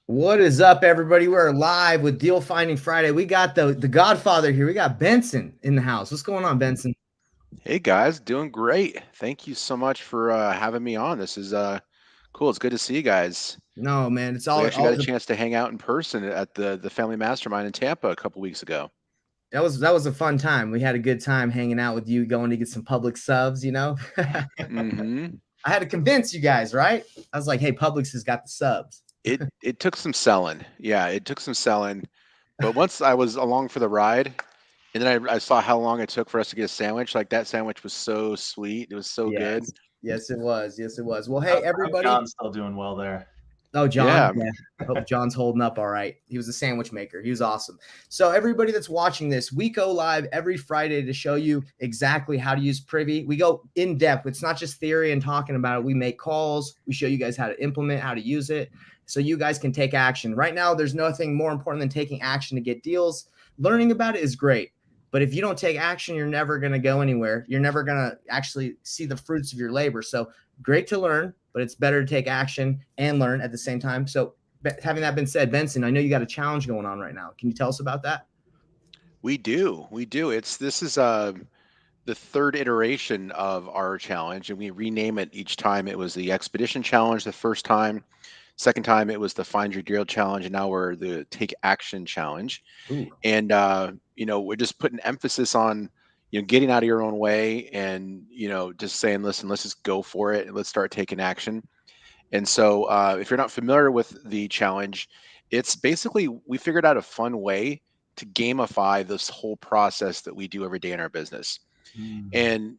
What is up, everybody? We're live with Deal Finding Friday. We got the Godfather here. We got Benson in the house. What's going on, Benson? Hey guys, doing great. Thank you so much for having me on. This is cool. It's good to see you guys. No, man, it's We all actually got a always a, chance to hang out in person at the Family Mastermind in Tampa a couple weeks ago. that was a fun time. We had a good time hanging out with you, going to get some public subs. hmm I had to convince you guys, right? I was like, "Hey, Publix has got the subs." It took some selling. Yeah, it took some selling. But once I was along for the ride, and then I saw how long it took for us to get a sandwich. Like that sandwich was so sweet. It was so good. Yes, yes, it was. Yes, it was. Well, I hey, hope everybody. John's still doing well there. Oh, John. Yeah. Yeah. Hope John's holding up all right. He was a sandwich maker. He was awesome. So, everybody that's watching this, we go live every Friday to show you exactly how to use Privy. We go in depth. It's not just theory and talking about it. We make calls. We show you guys how to implement, how to use it, so you guys can take action. Right now, there's nothing more important than taking action to get deals. Learning about it is great. But if you don't take action, you're never going to go anywhere. You're never going to actually see the fruits of your labor. So, great to learn, but it's better to take action and learn at the same time. So, having that been said, Benson, I know you got a challenge going on right now. Can you tell us about that? We do. We do. This is the third iteration of our challenge, and we rename it each time. It was the Expedition Challenge the first time. Second time it was the Find Your Deal Challenge, and now we're the Take Action Challenge. Ooh, And we're just putting emphasis on getting out of your own way, and just saying, listen, let's just go for it and let's start taking action. And so, if you're not familiar with the challenge, it's basically we figured out a fun way to gamify this whole process that we do every day in our business. Mm. And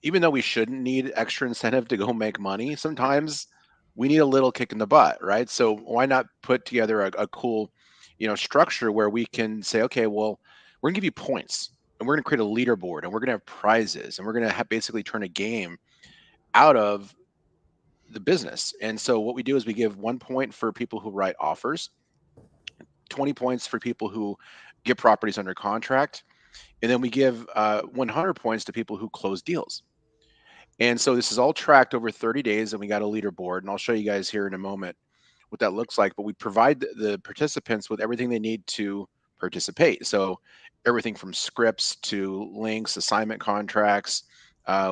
even though we shouldn't need extra incentive to go make money, sometimes we need a little kick in the butt, right? So why not put together a cool, structure where we can say, okay, well, we're gonna give you points, and we're gonna create a leaderboard, and we're gonna have prizes, and we're gonna basically turn a game out of the business. And so what we do is we give 1 point for people who write offers, 20 points for people who get properties under contract, and then we give 100 points to people who close deals. And so this is all tracked over 30 days, and we got a leaderboard, and I'll show you guys here in a moment what that looks like. But we provide the participants with everything they need to participate. So everything from scripts to links, assignment contracts.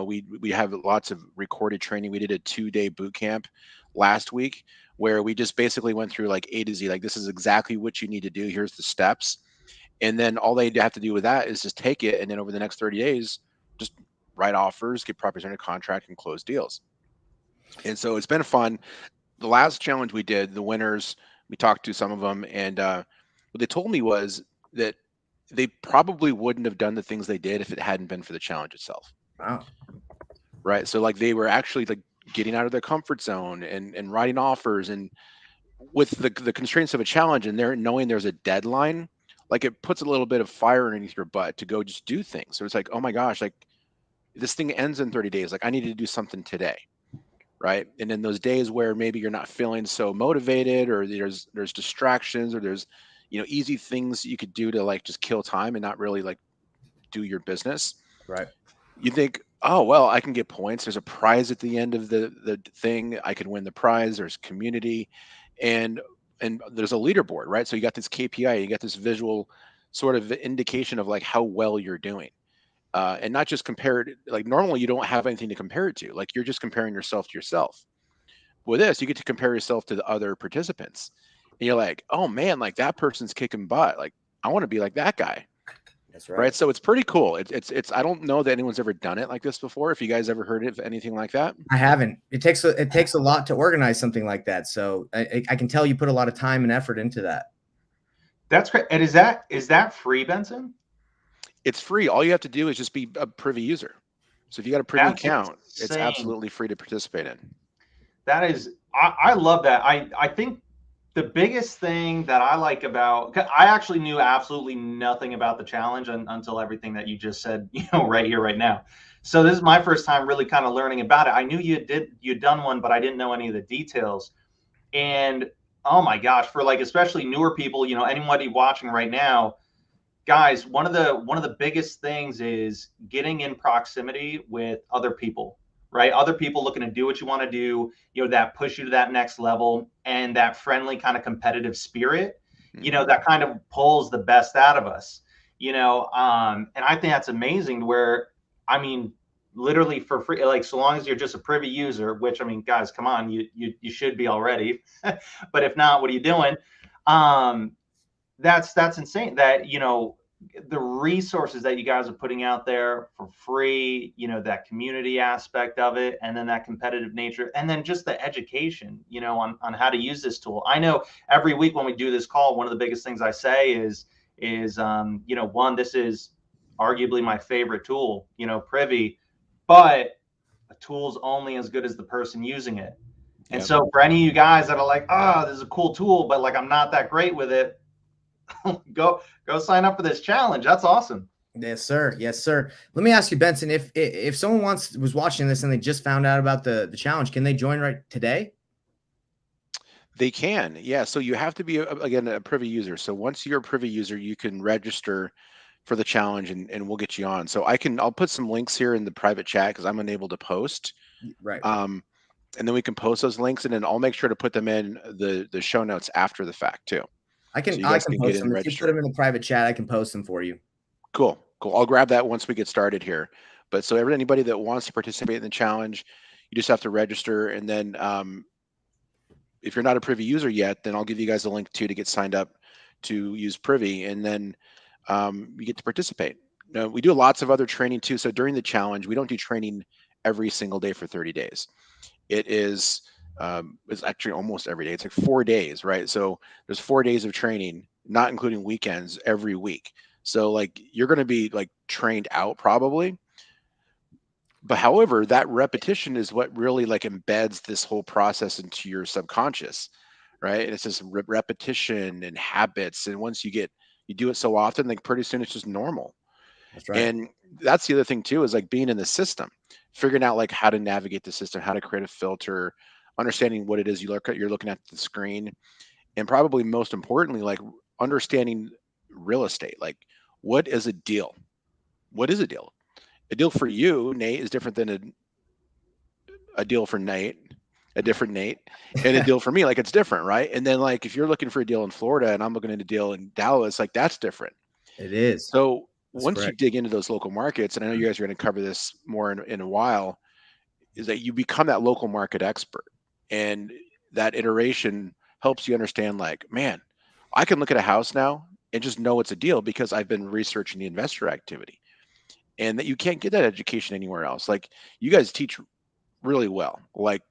We have lots of recorded training. We did a 2-day boot camp last week where we just basically went through like A to Z. Like, this is exactly what you need to do. Here's the steps, and then all they have to do with that is just take it, and then over the next 30 days, just write offers, get properties under contract, and close deals. And so it's been fun. The last challenge we did, the winners, we talked to some of them, and what they told me was that they probably wouldn't have done the things they did if it hadn't been for the challenge itself. wow. Right. So like they were actually like getting out of their comfort zone and writing offers, and with the constraints of a challenge, and they're knowing there's a deadline, like it puts a little bit of fire underneath your butt to go just do things. So it's like, oh my gosh, like this thing ends in 30 days. Like I need to do something today. Right. And in those days where maybe you're not feeling so motivated, or there's distractions, or there's, easy things you could do to like just kill time and not really like do your business. Right. You think, oh well, I can get points. There's a prize at the end of the thing. I can win the prize. There's community, and there's a leaderboard, right? So you got this KPI, you got this visual sort of indication of like how well you're doing. And not just compared, like normally you don't have anything to compare it to. Like you're just comparing yourself to yourself. With this, you get to compare yourself to the other participants. And you're like, oh man, like that person's kicking butt. Like I want to be like that guy. That's Right. right. So it's pretty cool. I don't know that anyone's ever done it like this before. If you guys ever heard of anything like that. I haven't. It takes a lot to organize something like that. So I can tell you put a lot of time and effort into that. That's great. And is that free, Benson? It's free. All you have to do is just be a Privy user. So if you got a Privy That's account, it's insane. absolutely free to participate in. That is, I love that. I think the biggest thing that I like about, 'cause I actually knew absolutely nothing about the challenge until everything that you just said, right here, right now. So this is my first time really kind of learning about it. I knew you'd done one, but I didn't know any of the details. And oh my gosh, for like especially newer people, anybody watching right now, guys, one of the biggest things is getting in proximity with other people. right? Other people looking to do what you want to do, that push you to that next level, and that friendly kind of competitive spirit, that kind of pulls the best out of us, and I think that's amazing to where, I mean, literally for free, like so long as you're just a Privy user, which, I mean, guys, come on, you should be already, but if not, what are you doing? That's insane that, the resources that you guys are putting out there for free, that community aspect of it, and then that competitive nature, and then just the education, on how to use this tool. I know every week when we do this call, one of the biggest things I say is, one, this is arguably my favorite tool, Privy, but a tool's only as good as the person using it. And Yep. so for any of you guys that are like, this is a cool tool, but like, I'm not that great with it, go sign up for this challenge. That's awesome. Yes, sir. Yes, sir. Let me ask you, Benson, if someone was watching this and they just found out about the challenge, can they join right today? They can. Yeah. So you have to be, again, a Privy user. So once you're a Privy user, you can register for the challenge and we'll get you on. So I'll put some links here in the private chat because I'm unable to post. Right. And then we can post those links, and then I'll make sure to put them in the show notes after the fact too. I can So post them. If you put them in the private chat, I can post them for you. Cool. I'll grab that once we get started here. But so anybody that wants to participate in the challenge, you just have to register, and then if you're not a Privy user yet, then I'll give you guys a link to get signed up to use Privy, and then you get to participate. Now, we do lots of other training too. So during the challenge, we don't do training every single day for 30 days. It is it's actually almost every day. It's like 4 days, right? So there's 4 days of training, not including weekends, every week. So like you're going to be like trained out probably. But however, that repetition is what really like embeds this whole process into your subconscious, right? And it's just repetition and habits. And once you do it so often, like pretty soon it's just normal. That's right. And that's the other thing too, is like being in the system, figuring out like how to navigate the system, how to create a filter, understanding what it is you're looking at the screen, and probably most importantly, like understanding real estate. Like, what is a deal? What is a deal? A deal for you, Nate, is different than a deal for Nate, a different Nate, and a deal for me. Like, it's different, right? And then like if you're looking for a deal in Florida and I'm looking at a deal in Dallas, like that's different. It is. So once you dig into those local markets, and I know you guys are going to cover this more in a while, is that you become that local market expert. And that iteration helps you understand, like, man, I can look at a house now and just know it's a deal because I've been researching the investor activity. And that you can't get that education anywhere else. Like, you guys teach really well. Like,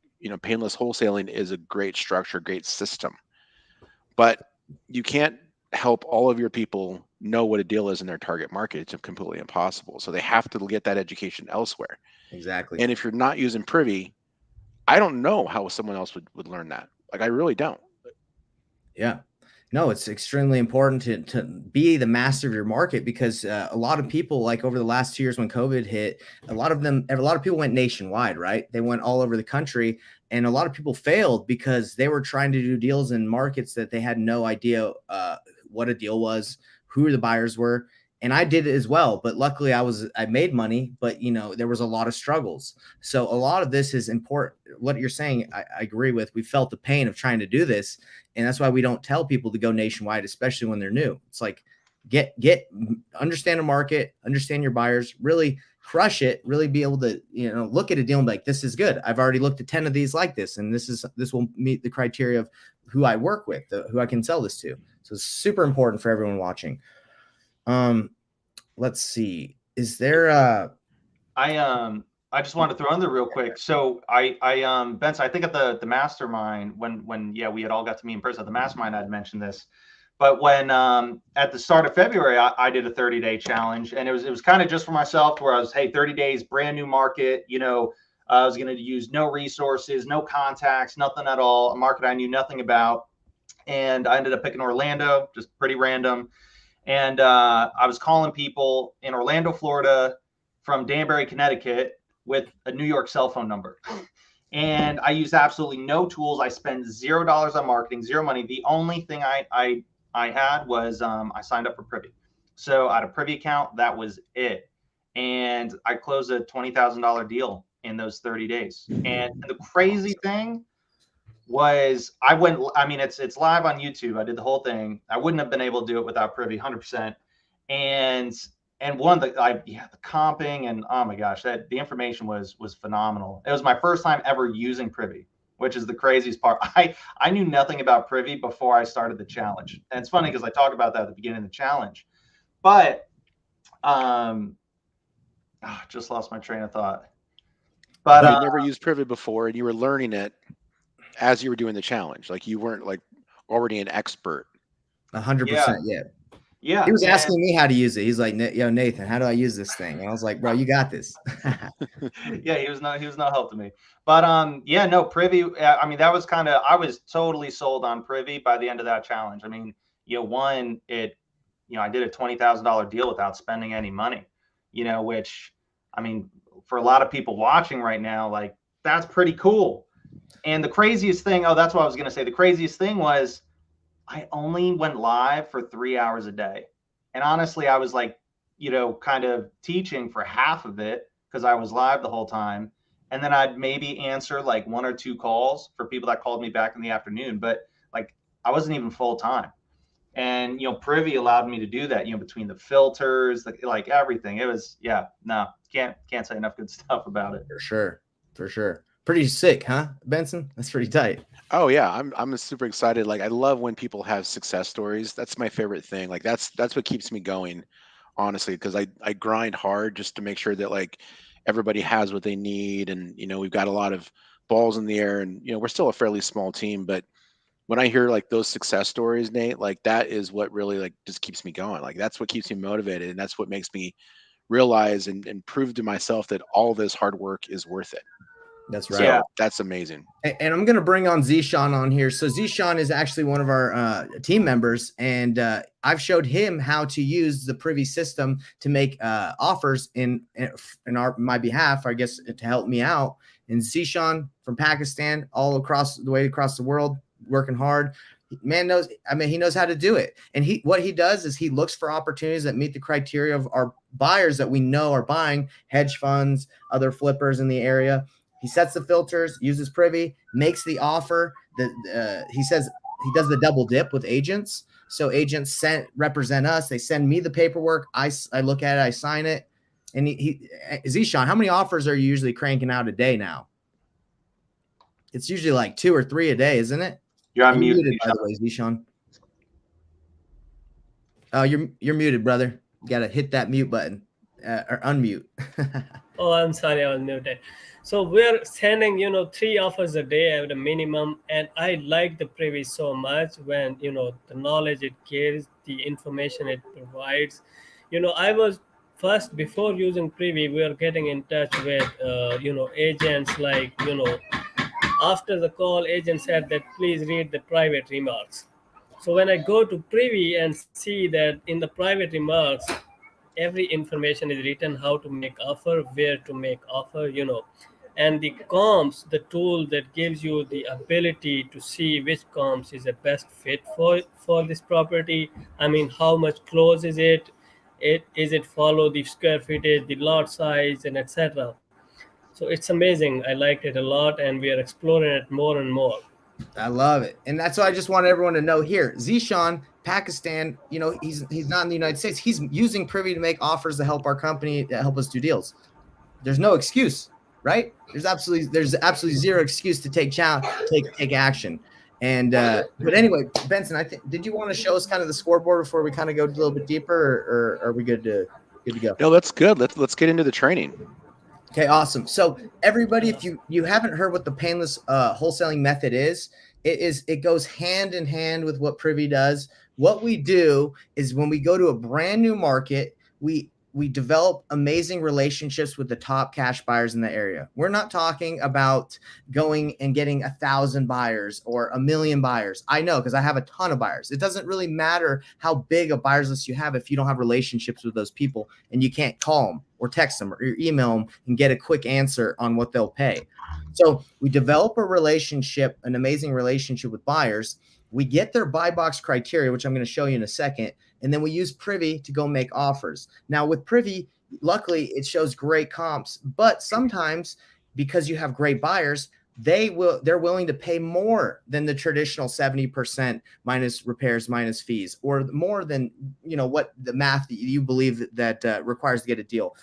painless wholesaling is a great structure, great system. But you can't help all of your people know what a deal is in their target market. It's completely impossible. So they have to get that education elsewhere. Exactly. And if you're not using Privy, I don't know how someone else would learn that. Like, I really don't. Yeah. No, it's extremely important to be the master of your market because a lot of people, like over the last 2 years when COVID hit, a lot of people went nationwide, right? They went all over the country, and a lot of people failed because they were trying to do deals in markets that they had no idea what a deal was, who the buyers were. And I did it as well, but luckily I made money, but there was a lot of struggles. So a lot of this is important. What you're saying, I agree with. We felt the pain of trying to do this. And that's why we don't tell people to go nationwide, especially when they're new. It's like, understand the market, understand your buyers, really crush it, really be able to, look at a deal and be like, this is good. I've already looked at 10 of these like this. And this will meet the criteria of who I work with, who I can sell this to. So it's super important for everyone watching. Let's see. Is there I just wanted to throw in there real quick. So Benson, I think at the mastermind when we had all got to meet in person at the mastermind, I'd mentioned this. But when at the start of February, I did a 30-day challenge, and it was kind of just for myself, where I was, hey, 30 days, brand new market. I was going to use no resources, no contacts, nothing at all, a market I knew nothing about. And I ended up picking Orlando, just pretty random. And I was calling people in Orlando, Florida, from Danbury, Connecticut, with a New York cell phone number. And I used absolutely no tools. I spent $0 on marketing, zero money. The only thing I had was I signed up for Privy. So I had a Privy account. That was it. And I closed a $20,000 deal in those 30 days. And the crazy thing was I mean, it's live on YouTube. I did the whole thing. I wouldn't have been able to do it without Privy 100%. And the comping, and oh my gosh, the information was phenomenal. It was my first time ever using Privy, which is the craziest part. I knew nothing about Privy before I started the challenge. And it's funny because I talk about that at the beginning of the challenge. But just lost my train of thought. But you never used Privy before, and you were learning it as you were doing the challenge. Like you weren't like already an expert. 100%. Yeah. Yeah. He was asking me how to use it. He's like, yo, Nathan, how do I use this thing? And I was like, bro, you got this. Yeah, he was not helping me. But yeah, no, Privy. I mean, that was I was totally sold on Privy by the end of that challenge. I mean, I did a $20,000 deal without spending any money, which, I mean, for a lot of people watching right now, like, that's pretty cool. And the craziest thing, that's what I was going to say. The craziest thing was I only went live for 3 hours a day. And honestly, I was like, kind of teaching for half of it because I was live the whole time. And then I'd maybe answer like 1 or 2 calls for people that called me back in the afternoon. But like, I wasn't even full time. And, Privy allowed me to do that, between the filters, like everything. It was, can't say enough good stuff about it. For sure. Pretty sick, huh, Benson? That's pretty tight. Oh yeah, I'm super excited. Like I love when people have success stories. That's my favorite thing. Like that's what keeps me going, honestly, because I grind hard just to make sure that like everybody has what they need, and we've got a lot of balls in the air, and we're still a fairly small team, but when I hear like those success stories, Nate, like that is what really like just keeps me going. Like that's what keeps me motivated, and that's what makes me realize and prove to myself that all this hard work is worth it. That's right. So that's amazing. And I'm going to bring on Zishan on here. So Zishan is actually one of our team members, and I've showed him how to use the Privy system to make offers in my behalf, I guess, to help me out. And Zishan from Pakistan, all across the world, working hard. Man knows, he knows how to do it. And what he does is he looks for opportunities that meet the criteria of our buyers that we know are buying, hedge funds, other flippers in the area. He sets the filters, uses Privy, makes the offer. He says he does the double dip with agents. So agents represent us. They send me the paperwork. I look at it. I sign it. And Zishan, how many offers are you usually cranking out a day now? It's usually like 2 or 3 a day, isn't it? You're muted, by the way, Zishan. Oh, you're muted, brother. You got to hit that mute button or unmute. Oh, I'm sorry, I was muted. So we're sending, 3 offers a day at a minimum. And I like the Privy so much when, the knowledge it gives, the information it provides. I was first, before using Privy, we were getting in touch with, agents like, after the call, agent said that please read the private remarks. So when I go to Privy and see that in the private remarks, every information is written, how to make offer, where to make offer, and the comps, the tool that gives you the ability to see which comps is the best fit for this property. I mean, how much close is it? Is it follow the square footage, the lot size, and etc. So it's amazing. I liked it a lot, and we are exploring it more and more. I love it. And that's what I just want everyone to know here. Zishan, Pakistan, he's not in the United States. He's using Privy to make offers to help our company, to help us do deals. There's no excuse, right? There's absolutely zero excuse to take action. And but anyway, Benson, did you want to show us kind of the scoreboard before we kind of go a little bit deeper, or are we good to go? No, that's good. Let's get into the training. Okay, awesome. So everybody, if you haven't heard what the painless wholesaling method is, it goes hand in hand with what Privy does. What we do is when we go to a brand new market, we develop amazing relationships with the top cash buyers in the area. We're not talking about going and getting 1,000 buyers or 1 million buyers. I know, because I have a ton of buyers. It doesn't really matter how big a buyers list you have if you don't have relationships with those people and you can't call them or text them or email them and get a quick answer on what they'll pay. So we develop a relationship, an amazing relationship with buyers. We get their buy box criteria, which I'm going to show you in a second. And then we use Privy to go make offers. Now with Privy, luckily it shows great comps, but sometimes because you have great buyers, they're willing to pay more than the traditional 70% minus repairs minus fees, or more than what the math that you believe that requires to get a deal.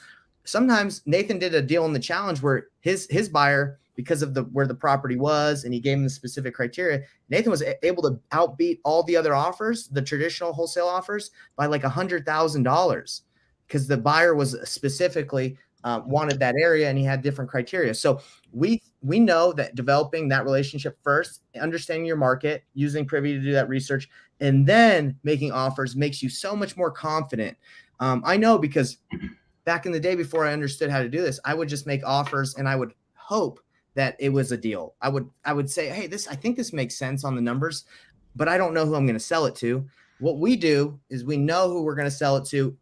Sometimes Nathan did a deal in the challenge where his buyer, because of where the property was, and he gave him the specific criteria, Nathan was able to outbeat all the other offers, the traditional wholesale offers, by like $100,000, because the buyer was specifically wanted that area and he had different criteria. So we know that developing that relationship first, understanding your market, using Privy to do that research, and then making offers makes you so much more confident. I know, because back in the day, before I understood how to do this, I would just make offers and I would hope that it was a deal. I would say, hey, I think this makes sense on the numbers, but I don't know who I'm going to sell it to. What we do is we know who we're going to sell it to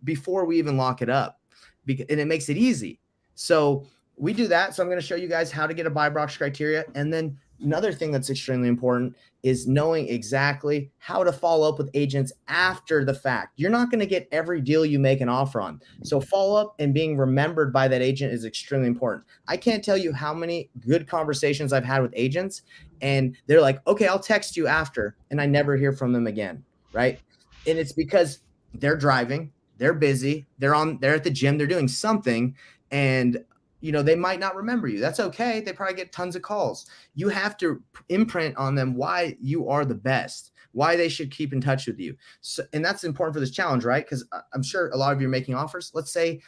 before we even lock it up, and it makes it easy. So we do that. So I'm going to show you guys how to get a buy box criteria. And then another thing that's extremely important is knowing exactly how to follow up with agents after the fact. You're not going to get every deal you make an offer on. So follow up and being remembered by that agent is extremely important. I can't tell you how many good conversations I've had with agents, and they're like, okay, I'll text you after, and I never hear from them again, right? And it's because they're driving, they're busy, they're at the gym, they're doing something, and they might not remember you. That's okay. They probably get tons of calls. You have to imprint on them why you are the best, why they should keep in touch with you. So, and that's important for this challenge, right? Because I'm sure a lot of you are making offers. Let's say,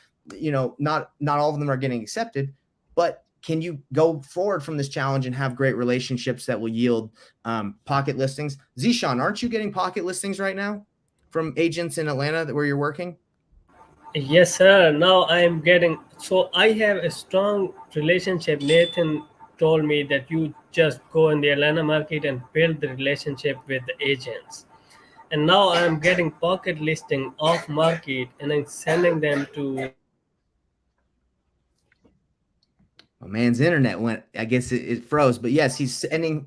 not all of them are getting accepted, but can you go forward from this challenge and have great relationships that will yield pocket listings? Zishan, aren't you getting pocket listings right now from agents in Atlanta where you're working? Yes, sir. Now I am getting, so I have a strong relationship. Nathan told me that you just go in the Atlanta market and build the relationship with the agents. And now I'm getting pocket listing off market and I'm sending them to. My man's internet went, I guess it froze, but yes, he's getting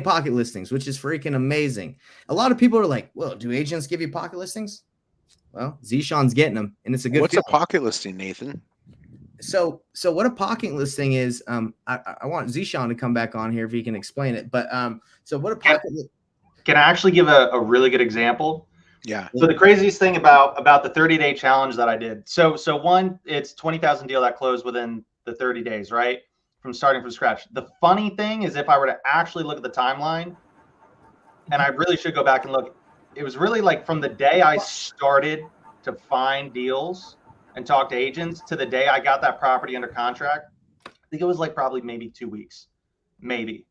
pocket listings, which is freaking amazing. A lot of people are like, well, do agents give you pocket listings? Well, Zishan's getting them, and it's a good. What's a pocket listing, Nathan? So what a pocket listing is, I want Zishan to come back on here if he can explain it. But so what a pocket. Can I actually give a really good example? Yeah. So the craziest thing about the 30-day challenge that I did. So one, it's 20,000 deal that closed within the 30 days, right? From starting from scratch. The funny thing is, if I were to actually look at the timeline, and I really should go back and look, it was really like from the day I started to find deals and talk to agents to the day I got that property under contract. I think it was like probably maybe 2 weeks, maybe.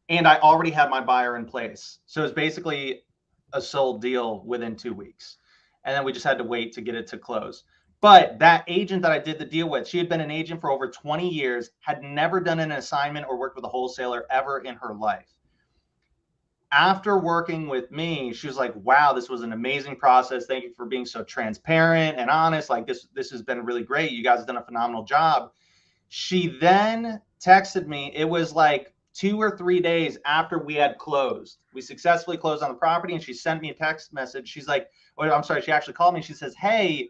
And I already had my buyer in place. So it's basically a sold deal within 2 weeks. And then we just had to wait to get it to close. But that agent that I did the deal with, she had been an agent for over 20 years, had never done an assignment or worked with a wholesaler ever in her life. After working with me, she was like, wow, this was an amazing process. Thank you for being so transparent and honest. Like this has been really great. You guys have done a phenomenal job. She then texted me. It was like 2 or 3 days after we had closed. We successfully closed on the property, and she sent me a text message. She's like, oh, I'm sorry. She actually called me. She says, hey,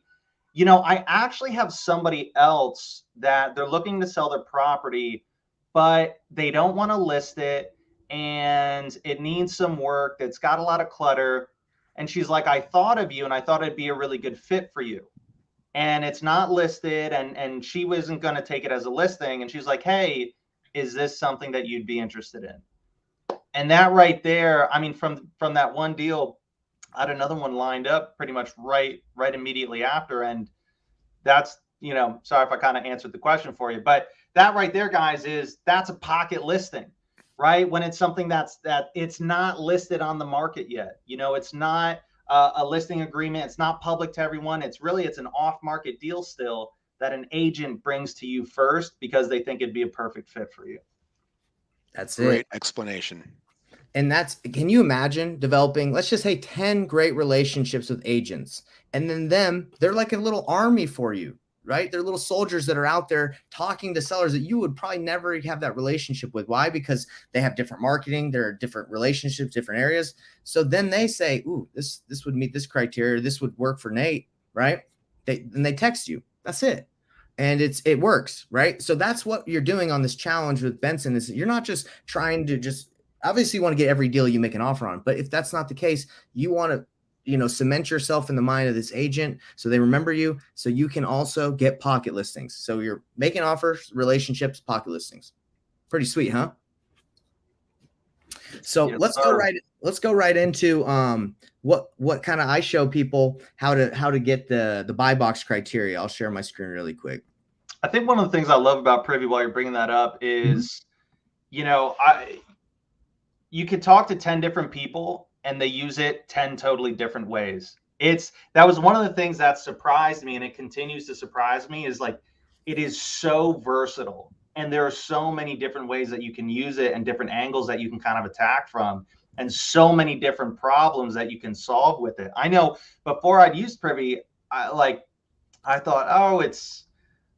I actually have somebody else that they're looking to sell their property, but they don't want to list it. And it needs some work. It's got a lot of clutter. And she's like, I thought of you and I thought it'd be a really good fit for you. And it's not listed, and she wasn't going to take it as a listing. And she's like, hey, is this something that you'd be interested in? And that right there, I mean, from that one deal, I had another one lined up pretty much right immediately after. And that's, sorry if I kind of answered the question for you, but that right there, guys, that's a pocket listing. Right? When it's something that it's not listed on the market yet, it's not a listing agreement. It's not public to everyone. It's an off-market deal still that an agent brings to you first because they think it'd be a perfect fit for you. That's Great it. explanation. And can you imagine developing, let's just say 10 great relationships with agents, and then they're like a little army for you, right? They're little soldiers that are out there talking to sellers that you would probably never have that relationship with. Why? Because they have different marketing, there are different relationships, different areas. So then they say, ooh, this would meet this criteria. This would work for Nate, right? Then they text you. That's it. and it works, right? So that's what you're doing on this challenge with Benson, is you're not just trying to just, obviously you want to get every deal you make an offer on, but if that's not the case, you want to, you know, cement yourself in the mind of this agent so they remember you, so you can also get pocket listings. So you're making offers, relationships, pocket listings. Pretty sweet, huh? So Yes, let's sir. go right into what kind of, I show people how to get the buy box criteria. I'll share my screen really quick. I think one of the things I love about Privy while you're bringing that up is, you know, you could talk to 10 different people and they use it 10 totally different ways. That was one of the things that surprised me, and it continues to surprise me, is like, it is so versatile. And there are so many different ways that you can use it and different angles that you can kind of attack from, and so many different problems that you can solve with it. I know before I'd used Privy, I thought, oh, it's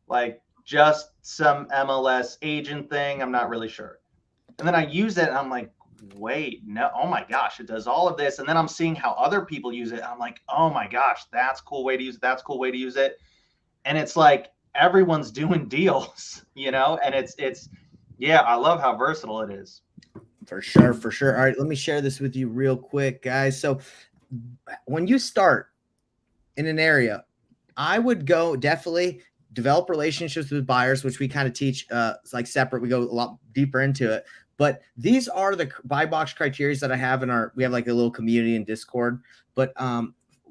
like just some MLS agent thing. I'm not really sure. And then I use it and I'm like, wait, no, oh my gosh, it does all of this. And then I'm seeing how other people use it. And I'm like, oh my gosh, that's a cool way to use it. That's a cool way to use it. And it's like everyone's doing deals, you know, and it's yeah, I love how versatile it is. For sure, for sure. All right, let me share this with you real quick, guys. So when you start in an area, I would go definitely develop relationships with buyers, which we kind of teach it's like separate. We go a lot deeper into it. But these are the buy box criteria that I have we have like a little community in Discord. But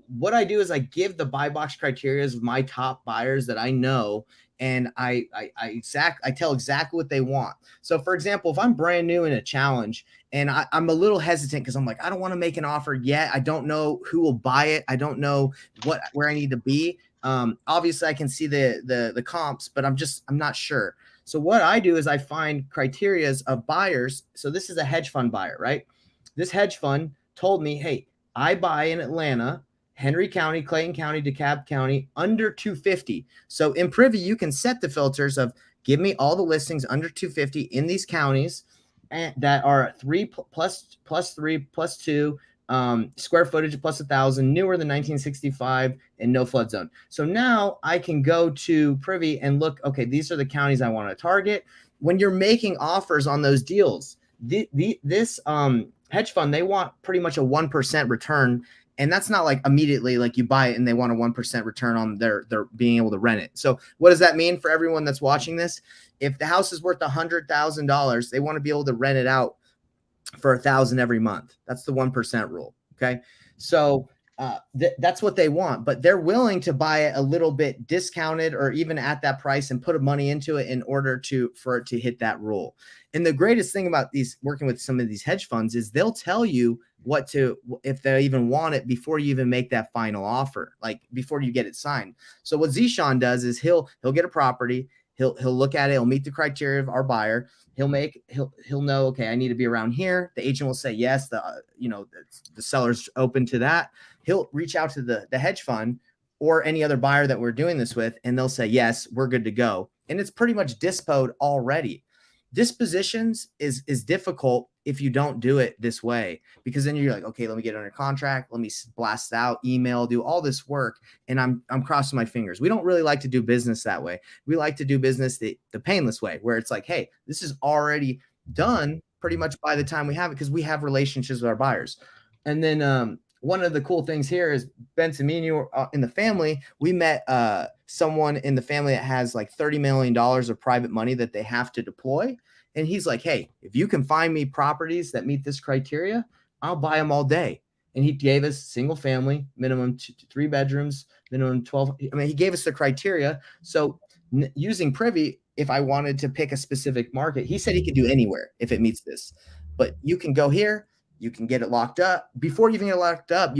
what I do is I give the buy box criteria of my top buyers that I know, and I tell exactly what they want. So for example, if I'm brand new in a challenge and I'm a little hesitant because I'm like, I don't want to make an offer yet. I don't know who will buy it. I don't know where I need to be. Obviously I can see the comps, but I'm not sure. So what I do is I find criterias of buyers. So this is a hedge fund buyer, right? This hedge fund told me, hey, I buy in Atlanta, Henry County, Clayton County, DeKalb County, under 250. So in Privy, you can set the filters of give me all the listings under 250 in these counties and that are 3 plus 3 plus 2 square footage plus 1,000, newer than 1965, and no flood zone. So now I can go to Privy and look, okay, these are the counties I want to target. When you're making offers on those deals, this hedge fund, they want pretty much a 1% return. And that's not like immediately like you buy it and they want a 1% return on their being able to rent it. So what does that mean for everyone that's watching this? If the house is worth $100,000, they want to be able to rent it out for $1,000 every month. That's the 1% rule. Okay. So that's what they want, but they're willing to buy it a little bit discounted or even at that price and put money into it in order for it to hit that rule. And the greatest thing about working with some of these hedge funds is they'll tell you if they even want it before you even make that final offer, like before you get it signed. So what Zeeshan does is he'll get a property, he'll look at it, he'll meet the criteria of our buyer, he'll know, okay, I need to be around here. The agent will say yes, the seller's open to that. He'll reach out to the hedge fund or any other buyer that we're doing this with, and they'll say yes, we're good to go. And it's pretty much dispoed already. Dispositions is difficult if you don't do it this way, because then you're like, okay, let me get under contract, let me blast out, email, do all this work, and I'm crossing my fingers. We don't really like to do business that way. We like to do business the painless way, where it's like, hey, this is already done pretty much by the time we have it, because we have relationships with our buyers. And then one of the cool things here is Benson, me and you in the family, we met someone in the family that has like $30 million of private money that they have to deploy. And he's like, hey, if you can find me properties that meet this criteria, I'll buy them all day. And he gave us single family, minimum 3 bedrooms, minimum 12. I mean, he gave us the criteria. So using Privy, if I wanted to pick a specific market, he said he could do anywhere if it meets this. But you can go here, you can get it locked up. Before you even get locked up,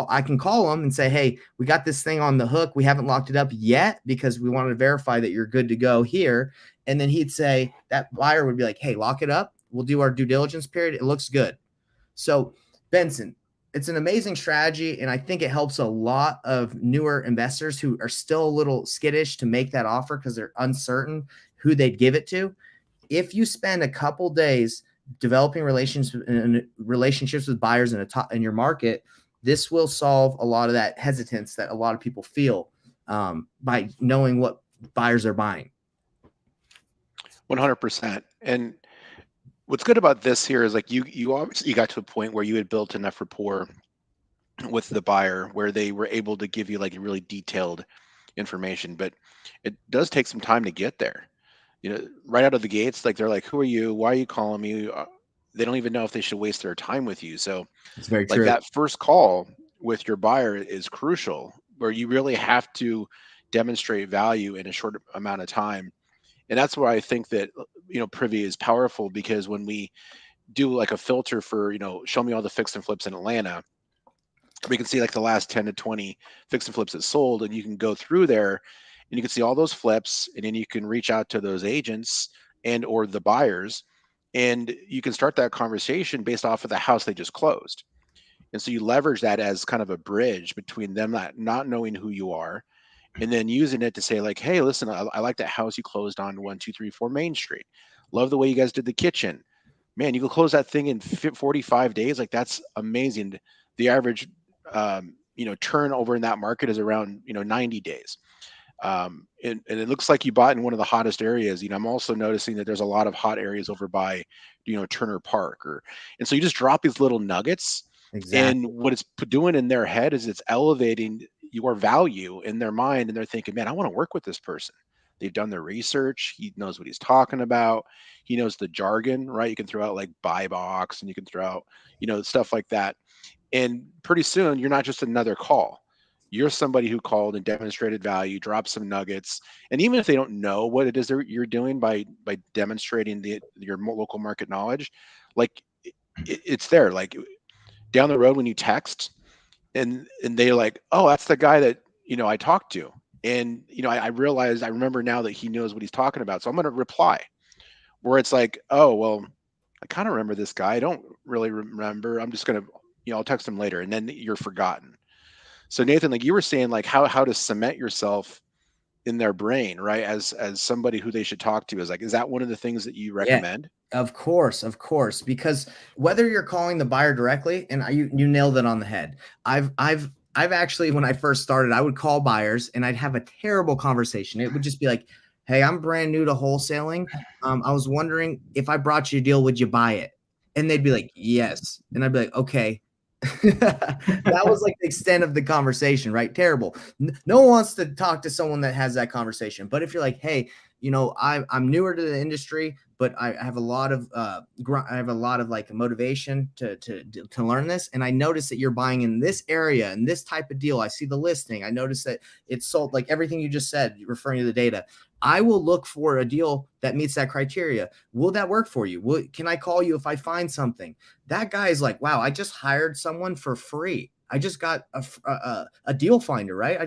I can call them and say, hey, we got this thing on the hook. We haven't locked it up yet because we wanted to verify that you're good to go here. And then he'd say, that buyer would be like, hey, lock it up. We'll do our due diligence period. It looks good. So Benson, it's an amazing strategy. And I think it helps a lot of newer investors who are still a little skittish to make that offer because they're uncertain who they'd give it to. If you spend a couple days developing relationships with buyers in your market, this will solve a lot of that hesitance that a lot of people feel by knowing what buyers are buying. 100%. And what's good about this here is like you obviously got to a point where you had built enough rapport with the buyer where they were able to give you like really detailed information, but it does take some time to get there. You know, right out of the gates, like they're like, "Who are you? Why are you calling me?" They don't even know if they should waste their time with you. So, It's very like true. that first call with your buyer is crucial, where you really have to demonstrate value in a short amount of time. And that's why I think that Privy is powerful, because when we do like a filter for show me all the fix and flips in Atlanta, we can see like the last 10 to 20 fix and flips that sold, and you can go through there and you can see all those flips, and then you can reach out to those agents and or the buyers, and you can start that conversation based off of the house they just closed. And so you leverage that as kind of a bridge between them not knowing who you are, and then using it to say like, hey, listen, I like that house you closed on 1234 Main Street. Love the way you guys did the kitchen. Man, you can close that thing in 45 days. Like, that's amazing. The average turnover in that market is around 90 days. And it looks like you bought in one of the hottest areas. I'm also noticing that there's a lot of hot areas over by Turner Park, and so you just drop these little nuggets. Exactly. And what it's doing in their head is it's elevating your value in their mind, and they're thinking, man, I want to work with this person. They've done their research. He knows what he's talking about. He knows the jargon, right? You can throw out like buy box, and you can throw out stuff like that. And pretty soon you're not just another call. You're somebody who called and demonstrated value, dropped some nuggets. And even if they don't know what it is you're doing by demonstrating your local market knowledge, like it's there. Like down the road when you text and they're like, oh, that's the guy that I talked to. And I realized, I remember now that he knows what he's talking about. So I'm going to reply, where it's like, oh, well, I kind of remember this guy. I don't really remember. I'm just going to, I'll text him later, and then you're forgotten. So Nathan, like you were saying, like how to cement yourself in their brain, right? As somebody who they should talk to, is that one of the things that you recommend? Yeah, of course, because whether you're calling the buyer directly, and you nailed it on the head. I've actually, when I first started, I would call buyers and I'd have a terrible conversation. It would just be like, hey, I'm brand new to wholesaling. I was wondering, if I brought you a deal, would you buy it? And they'd be like, yes. And I'd be like, okay. That was like the extent of the conversation, right? Terrible. No one wants to talk to someone that has that conversation. But if you're like, hey, I'm newer to the industry, but I have a lot of like motivation to learn this, and I notice that you're buying in this area and this type of deal. I see the listing. I notice that it's sold, like everything you just said, referring to the data. I will look for a deal that meets that criteria. Will that work for you? Can I call you if I find something? That guy is like, wow, I just hired someone for free. I just got a deal finder, right?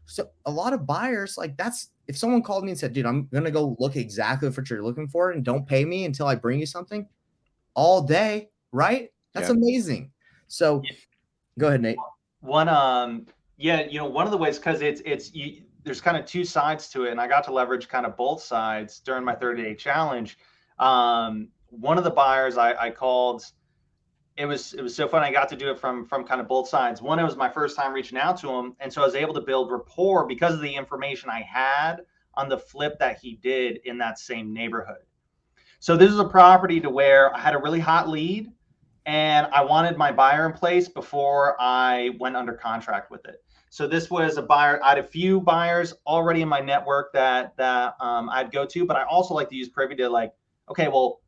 So a lot of buyers, like, that's, if someone called me and said, dude, I'm going to go look exactly what you're looking for and don't pay me until I bring you something all day, right? That's amazing. So go ahead, Nate. One of the ways, because there's kind of two sides to it, and I got to leverage kind of both sides during my 30-day challenge. One of the buyers I called, it was so fun. I got to do it from kind of both sides. One, it was my first time reaching out to him, and so I was able to build rapport because of the information I had on the flip that he did in that same neighborhood. So this is a property to where I had a really hot lead, and I wanted my buyer in place before I went under contract with it. So this was a buyer. I had a few buyers already in my network that I'd go to, but I also like to use Privy to like, okay, well,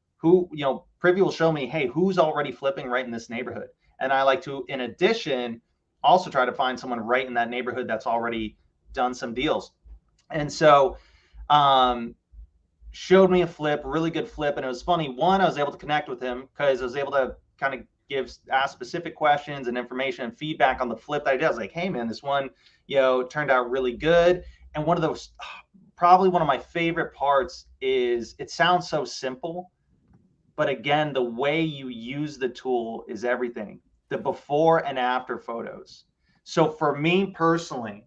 Privy will show me, hey, who's already flipping right in this neighborhood. And I like to, in addition, also try to find someone right in that neighborhood that's already done some deals. And so showed me a flip, a really good flip. And it was funny. One, I was able to connect with him because I was able to kind of ask specific questions and information and feedback on the flip that I did. I was like, hey man, this one, turned out really good. And one of those, probably one of my favorite parts is, it sounds so simple, but again, the way you use the tool is everything. The before and after photos. So for me personally,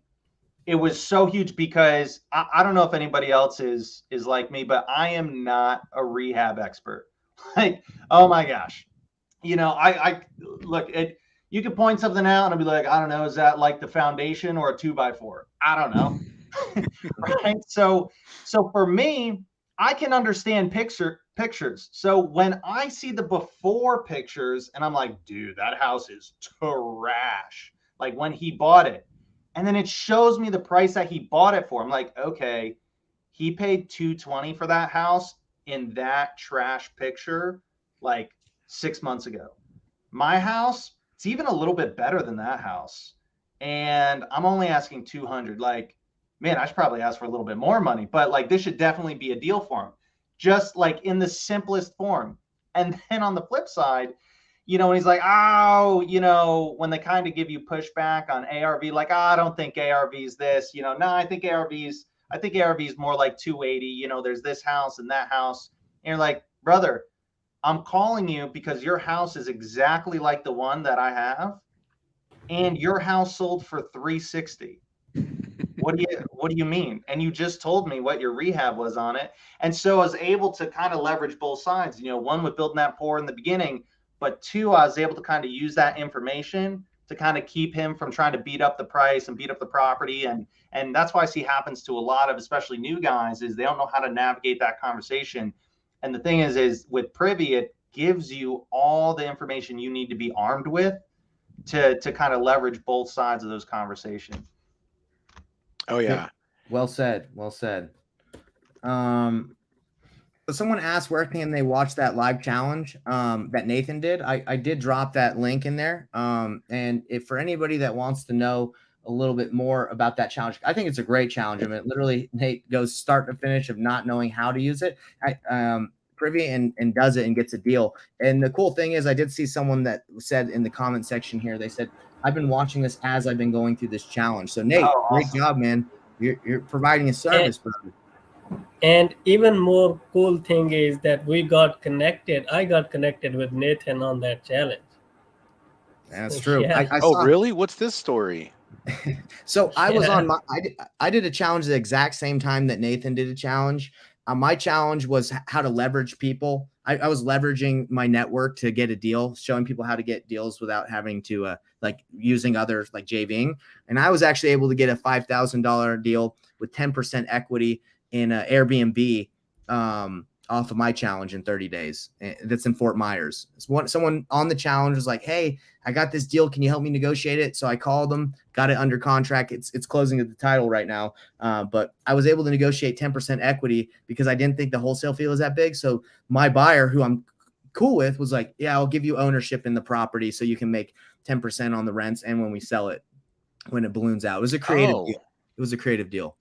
it was so huge because I don't know if anybody else is like me, but I am not a rehab expert. Like, oh my gosh. I look at, you could point something out and I'll be like, I don't know, is that like the foundation or a 2x4? I don't know. Right. So for me, I can understand pictures. So when I see the before pictures and I'm like, dude, that house is trash. Like when he bought it. And then it shows me the price that he bought it for. I'm like, okay, he paid 220 for that house in that trash picture like 6 months ago. My house, it's even a little bit better than that house. And I'm only asking 200. Like, man, I should probably ask for a little bit more money, but like this should definitely be a deal for him. Just like in the simplest form. And then on the flip side, when he's like, oh, when they kind of give you pushback on ARV, like, oh, I don't think ARV's this, no, I think ARV's more like 280, there's this house and that house. And you're like, brother, I'm calling you because your house is exactly like the one that I have, and your house sold for 360. What do you mean? And you just told me what your rehab was on it. And so I was able to kind of leverage both sides, one with building that pour in the beginning, but two, I was able to kind of use that information to kind of keep him from trying to beat up the price and beat up the property. And that's why I see happens to a lot of, especially new guys, is they don't know how to navigate that conversation. And the thing is with Privy, it gives you all the information you need to be armed with to kind of leverage both sides of those conversations. Oh yeah. Well said. Well said. Someone asked where can they watch that live challenge that Nathan did. I did drop that link in there. And if for anybody that wants to know a little bit more about that challenge, I think it's a great challenge. I mean, literally Nate goes start to finish of not knowing how to use it. Privy and does it and gets a deal. And the cool thing is I did see someone that said in the comment section here, they said, I've been watching this as I've been going through this challenge. So Nate, great job, man. You're providing a service, brother. And even more cool thing is that we got connected. I got connected with Nathan on that challenge. That's true. Yeah. I saw, really? What's this story? So I was on I did a challenge the exact same time that Nathan did a challenge. My challenge was how to leverage people. I was leveraging my network to get a deal, showing people how to get deals without having to like using others like JVing. And I was actually able to get a $5,000 deal with 10% equity in Airbnb off of my challenge in 30 days. That's in Fort Myers. Someone on the challenge was like, hey, I got this deal. Can you help me negotiate it? So I called them, got it under contract. It's closing at the title right now. But I was able to negotiate 10% equity because I didn't think the wholesale fee was that big. So my buyer, who I'm cool with, was like, yeah, I'll give you ownership in the property so you can make 10% on the rents and when we sell it, when it balloons out. It was a creative deal. It was a creative deal.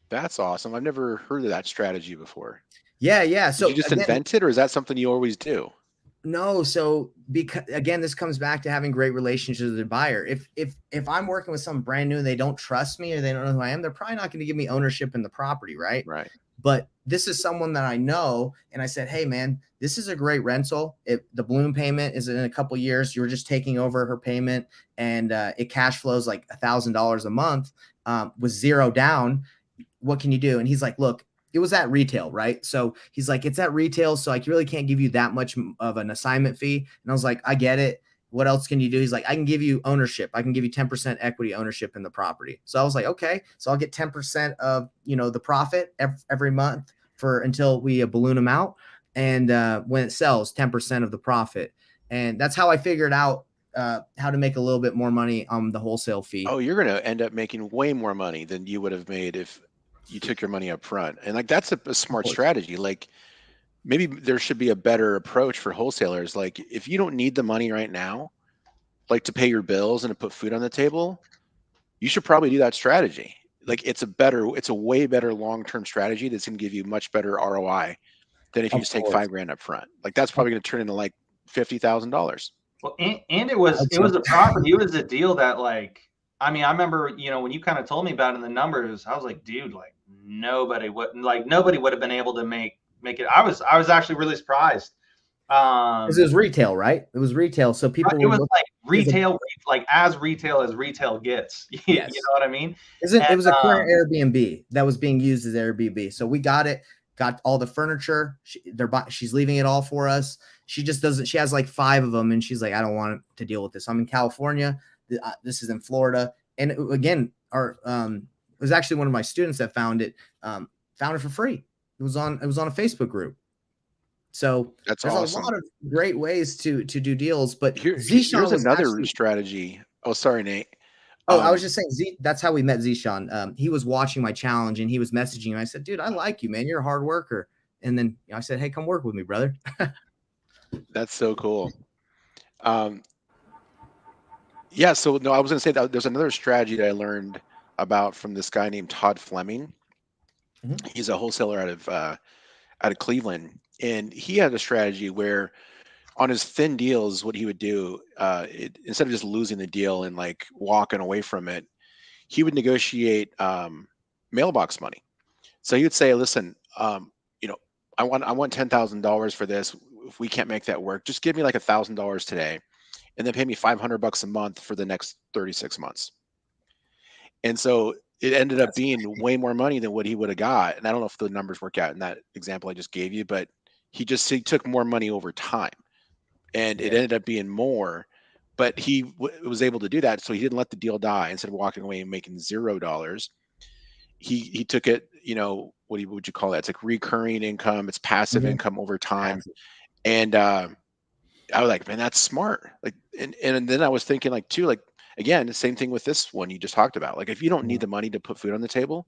That's awesome. I've never heard of that strategy before. Yeah. So did you just invent it, or is that something you always do? No. So because again, this comes back to having great relationships with the buyer. If I'm working with someone brand new and they don't trust me or they don't know who I am, they're probably not going to give me ownership in the property, right? Right. But this is someone that I know, and I said, hey man, this is a great rental. The balloon payment is in a couple years. You're just taking over her payment, and it cash flows like $1,000 a month with zero down. What can you do? And he's like, look, it was at retail, right? So he's like, it's at retail, so I really can't give you that much of an assignment fee. And I was like, I get it. What else can you do? He's like, I can give you ownership. I can give you 10% equity ownership in the property. So I was like, okay. So I'll get 10% of, the profit every month until we balloon them out. And when it sells, 10% of the profit. And that's how I figured out how to make a little bit more money on the wholesale fee. Oh, you're going to end up making way more money than you would have made if you took your money up front. And like, that's a smart strategy. Like, maybe there should be a better approach for wholesalers. Like, if you don't need the money right now, like to pay your bills and to put food on the table, you should probably do that strategy. Like, it's a way better long-term strategy that's going to give you much better ROI than if you just take $5,000 up front. Like, that's probably going to turn into like $50,000. Well, and it was a property. It was a deal that, like, I mean, I remember, when you kind of told me about it in the numbers, I was like, dude, like nobody would have been able to make it. I was actually really surprised. Because it was retail, right? It was retail. So people it was like retail, like as retail gets. Yes. You know what I mean? It was a current Airbnb that was being used as Airbnb. So we got all the furniture. She's leaving it all for us. She just doesn't. She has like 5 of them, and she's like, I don't want to deal with this. I'm in California. This is in Florida, and again, our it was actually one of my students that found it for free. It was on a Facebook group. So That's there's awesome. a lot of great ways to do deals, but Here's Zishan was another actually, strategy. Oh, sorry, Nate. I was just saying, that's how we met Zishan. He was watching my challenge and he was messaging me. I said, dude, I like you, man. You're a hard worker. And then I said, hey, come work with me, brother. That's so cool. Yeah, so no, I was going to say that there's another strategy that I learned about from this guy named Todd Fleming. Mhm. He's a wholesaler out of Cleveland, and he had a strategy where on his thin deals, what he would do, instead of just losing the deal and like walking away from it, he would negotiate mailbox money. So he would say, "Listen, you know, I want $10,000 for this. If we can't make that work, just give me like $1,000 today, and then pay me $500 a month for the next 36 months." And so it ended up being way more money than what he would have got. And I don't know if the numbers work out in that example I just gave you, but he took more money over time, and it ended up being more. But he was able to do that, so he didn't let the deal die. Instead of walking away and making $0, he took it. You know, what would you call that? It's like recurring income. It's passive Mhm. income over time. And I was like, man, that's smart. Like, and then I was thinking, like, too, like, again, the same thing with this one you just talked about. Like, if you don't need the money to put food on the table,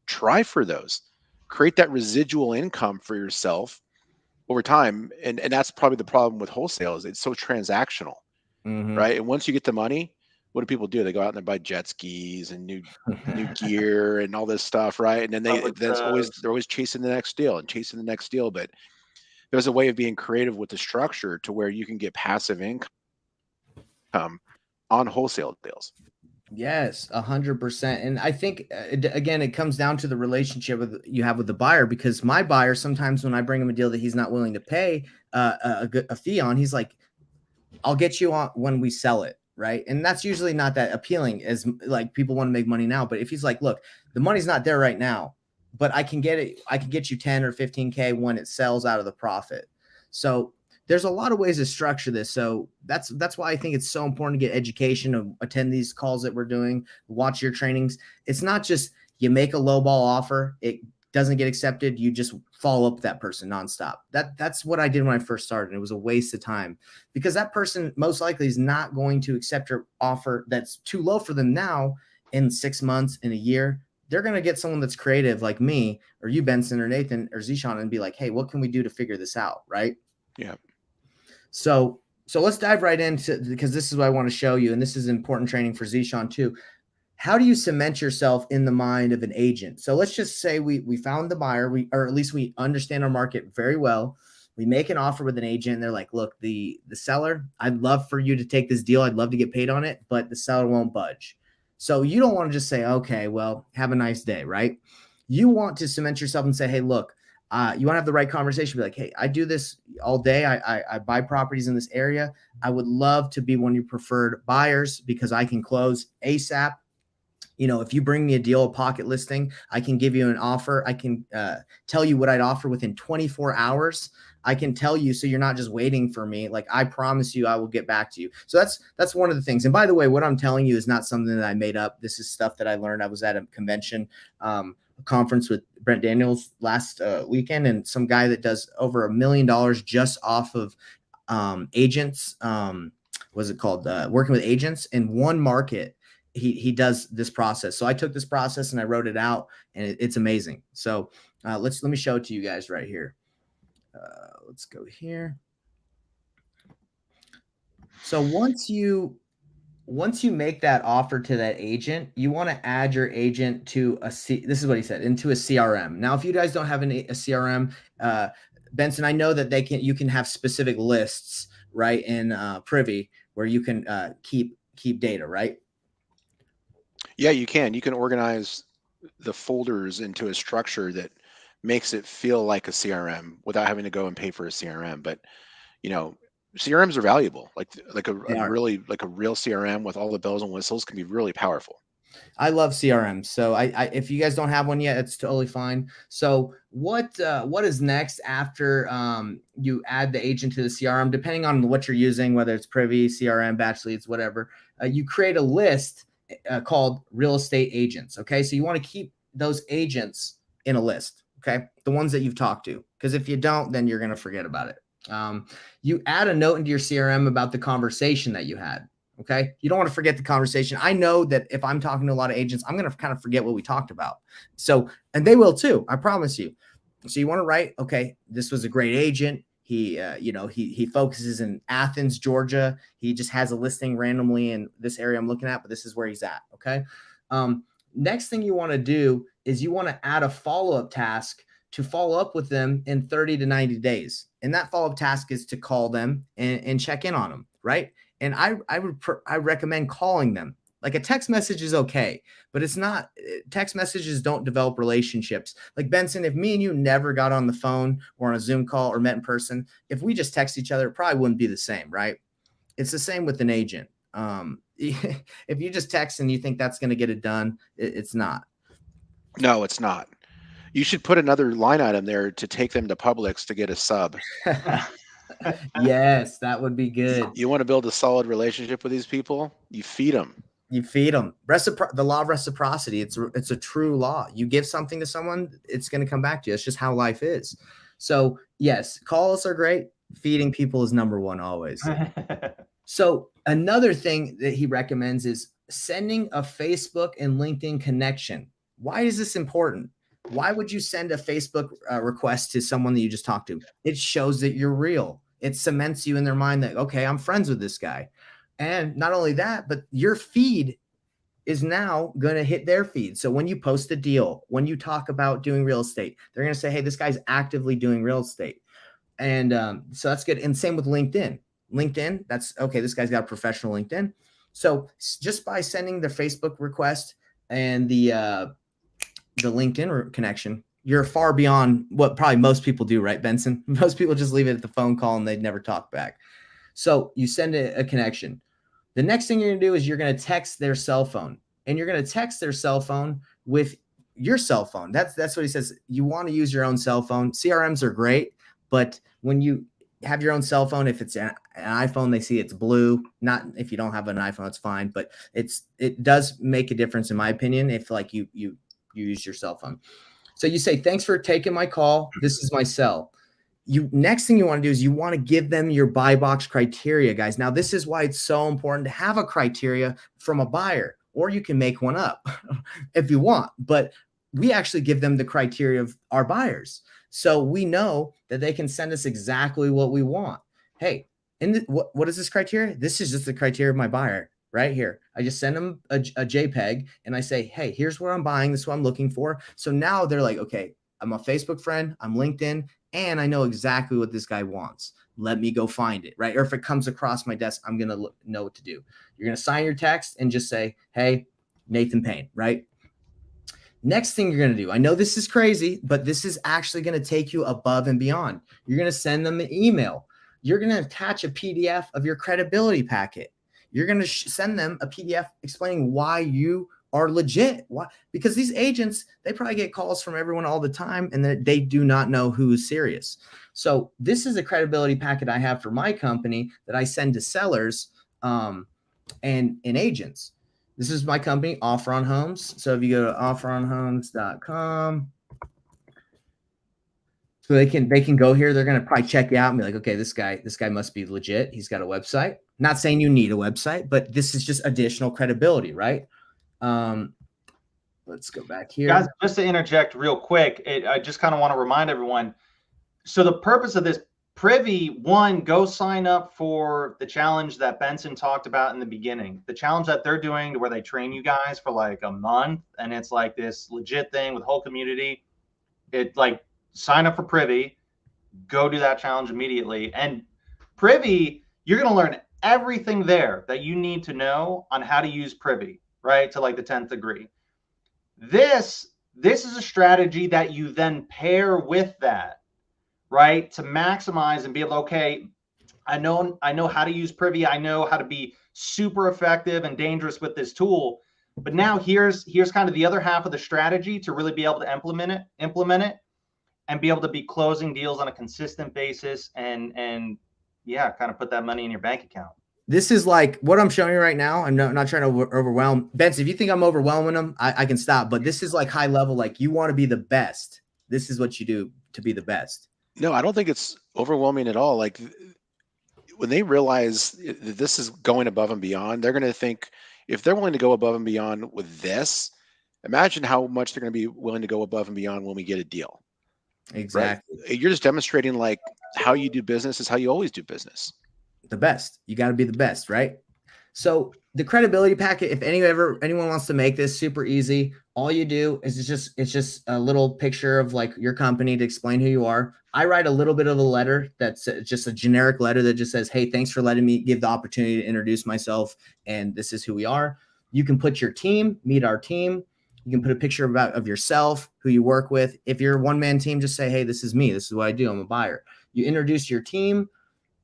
try for those. Create that residual income for yourself over time. And that's probably the problem with wholesale is it's so transactional, right? And once you get the money, what do people do? They go out and they buy jet skis and new gear and all this stuff, right? And then they're always chasing the next deal and chasing the next deal. But there's a way of being creative with the structure to where you can get passive income on wholesale deals. Yes, 100%. And I think again, it comes down to the relationship you have with the buyer, because my buyer, sometimes when I bring him a deal that he's not willing to pay a fee on, he's like, I'll get you on when we sell it. Right. And that's usually not that appealing, as like people want to make money now. But if he's like, look, the money's not there right now, but I can get it. I can get you 10 or 15K when it sells out of the profit. So there's a lot of ways to structure this. So that's why I think it's so important to get education, to attend these calls that we're doing, watch your trainings. It's not just you make a lowball offer, it doesn't get accepted, you just follow up with that person nonstop. That's what I did when I first started. It was a waste of time, because that person most likely is not going to accept your offer that's too low for them now. In 6 months, in a year, they're going to get someone that's creative like me or you, Benson, or Nathan or Zishan, and be like, hey, what can we do to figure this out? Right. Yeah. So let's dive right into, because this is what I want to show you. And this is important training for Zishan too. How do you cement yourself in the mind of an agent? So let's just say we found the buyer, or at least we understand our market very well. We make an offer with an agent, and they're like, look, the seller, I'd love for you to take this deal. I'd love to get paid on it, but the seller won't budge. So you don't want to just say, okay, well, have a nice day, right? You want to cement yourself and say, hey, look, you want to have the right conversation. Be like, hey, I do this all day. I buy properties in this area. I would love to be one of your preferred buyers because I can close ASAP. You know, if you bring me a deal, a pocket listing, I can give you an offer. I can tell you what I'd offer within 24 hours. I can tell you, so you're not just waiting for me. Like, I promise you, I will get back to you. So that's one of the things. And by the way, what I'm telling you is not something that I made up. This is stuff that I learned. I was at a convention, a conference with Brent Daniels last weekend, and some guy that does over $1 million just off of agents. What's it called? Working with agents in one market. He does this process. So I took this process and I wrote it out, and it's amazing. So let me show it to you guys right here. Let's go here. So once you make that offer to that agent, you want to add your agent to this is what he said, into a CRM. Now, if you guys don't have a CRM, Benson, I know that you can have specific lists, right, in Privy, where you can keep data, right? Yeah, you can. You can organize the folders into a structure that makes it feel like a CRM without having to go and pay for a CRM. But, you know, CRMs are valuable. Like a real CRM with all the bells and whistles can be really powerful. I love CRM. So if you guys don't have one yet, it's totally fine. So what is next after you add the agent to the CRM, depending on what you're using, whether it's Privy, CRM, Batch Leads, whatever, you create a list. called real estate agents. Okay. So you want to keep those agents in a list. Okay. The ones that you've talked to, because if you don't, then you're going to forget about it. You add a note into your CRM about the conversation that you had. Okay. You don't want to forget the conversation. I know that if I'm talking to a lot of agents, I'm going to kind of forget what we talked about. So, and they will too, I promise you. So you want to write, okay, this was a great agent. He, he focuses in Athens, Georgia. He just has a listing randomly in this area I'm looking at, but this is where he's at. Okay. Next thing you want to do is you want to add a follow-up task to follow up with them in 30 to 90 days. And that follow-up task is to call them and check in on them. Right. And I recommend calling them. Like a text message is okay, but it's not, text messages don't develop relationships. Like Benson, if me and you never got on the phone or on a Zoom call or met in person, if we just text each other, it probably wouldn't be the same, right? It's the same with an agent. If you just text and you think that's going to get it done, it's not. No, it's not. You should put another line item there to take them to Publix to get a sub. Yes, that would be good. You want to build a solid relationship with these people? You feed them. You feed them. The law of reciprocity. It's a true law. You give something to someone, it's going to come back to you. It's just how life is. So yes, calls are great. Feeding people is number one always. So another thing that he recommends is sending a Facebook and LinkedIn connection. Why is this important? Why would you send a Facebook request to someone that you just talked to? It shows that you're real. It cements you in their mind that, okay, I'm friends with this guy. And not only that, but your feed is now going to hit their feed. So when you post a deal, when you talk about doing real estate, they're going to say, hey, this guy's actively doing real estate. And so that's good. And same with LinkedIn. LinkedIn, that's okay. This guy's got a professional LinkedIn. So just by sending the Facebook request and the LinkedIn connection, you're far beyond what probably most people do, right, Benson? Most people just leave it at the phone call and they'd never talk back. So you send a connection. The next thing you're going to do is you're going to text their cell phone, and you're going to text their cell phone with your cell phone. That's what he says. You want to use your own cell phone. CRMs are great, but when you have your own cell phone, if it's an iPhone, they see it's blue. Not if you don't have an iPhone, it's fine, but it does make a difference in my opinion if like you use your cell phone. So you say, thanks for taking my call. This is my cell. Next thing you want to do is you want to give them your buy box criteria, guys. Now, this is why it's so important to have a criteria from a buyer, or you can make one up if you want. But we actually give them the criteria of our buyers. So we know that they can send us exactly what we want. Hey, what is this criteria? This is just the criteria of my buyer right here. I just send them a JPEG and I say, hey, here's where I'm buying. This is what I'm looking for. So now they're like, okay, I'm a Facebook friend, I'm LinkedIn, and I know exactly what this guy wants. Let me go find it, right? Or if it comes across my desk, I'm going to know what to do. You're going to sign your text and just say, hey, Nathan Payne, right? Next thing you're going to do, I know this is crazy, but this is actually going to take you above and beyond. You're going to send them an email. You're going to attach a PDF of your credibility packet. You're going to send them a PDF explaining why you are legit. Why? Because these agents, they probably get calls from everyone all the time and they do not know who's serious. So this is a credibility packet I have for my company that I send to sellers and agents. This is my company, Offer on Homes. So if you go to offeronhomes.com, so they can go here. They're going to probably check you out and be like, okay, this guy must be legit. He's got a website. Not saying you need a website, but this is just additional credibility, right? Let's go back here. Guys, just to interject real quick, I just kind of want to remind everyone. So the purpose of this Privy, one, go sign up for the challenge that Benson talked about in the beginning. The challenge that they're doing to where they train you guys for like a month, and it's like this legit thing with whole community. It like sign up for Privy, go do that challenge immediately. And Privy, you're going to learn everything there that you need to know on how to use Privy, right? To like the 10th degree. This is a strategy that you then pair with that, right? To maximize and be able to, okay, I know how to use Privy. I know how to be super effective and dangerous with this tool. But now here's kind of the other half of the strategy to really be able to implement it and be able to be closing deals on a consistent basis and yeah, kind of put that money in your bank account. This is like what I'm showing you right now. I'm not trying to overwhelm Benson. If you think I'm overwhelming them, I can stop. But this is like high level. Like you want to be the best. This is what you do to be the best. No, I don't think it's overwhelming at all. Like when they realize that this is going above and beyond, they're going to think if they're willing to go above and beyond with this, imagine how much they're going to be willing to go above and beyond when we get a deal. Exactly. Right? You're just demonstrating like how you do business is how you always do business. The best. You got to be the best, right? So the credibility packet, if anyone wants to make this super easy, all you do is it's just a little picture of like your company to explain who you are. I write a little bit of a letter that's just a generic letter that just says, hey, thanks for letting me give the opportunity to introduce myself. And this is who we are. You can put your team, meet our team. You can put a picture of yourself, who you work with. If you're a one-man team, just say, hey, this is me. This is what I do. I'm a buyer. You introduce your team.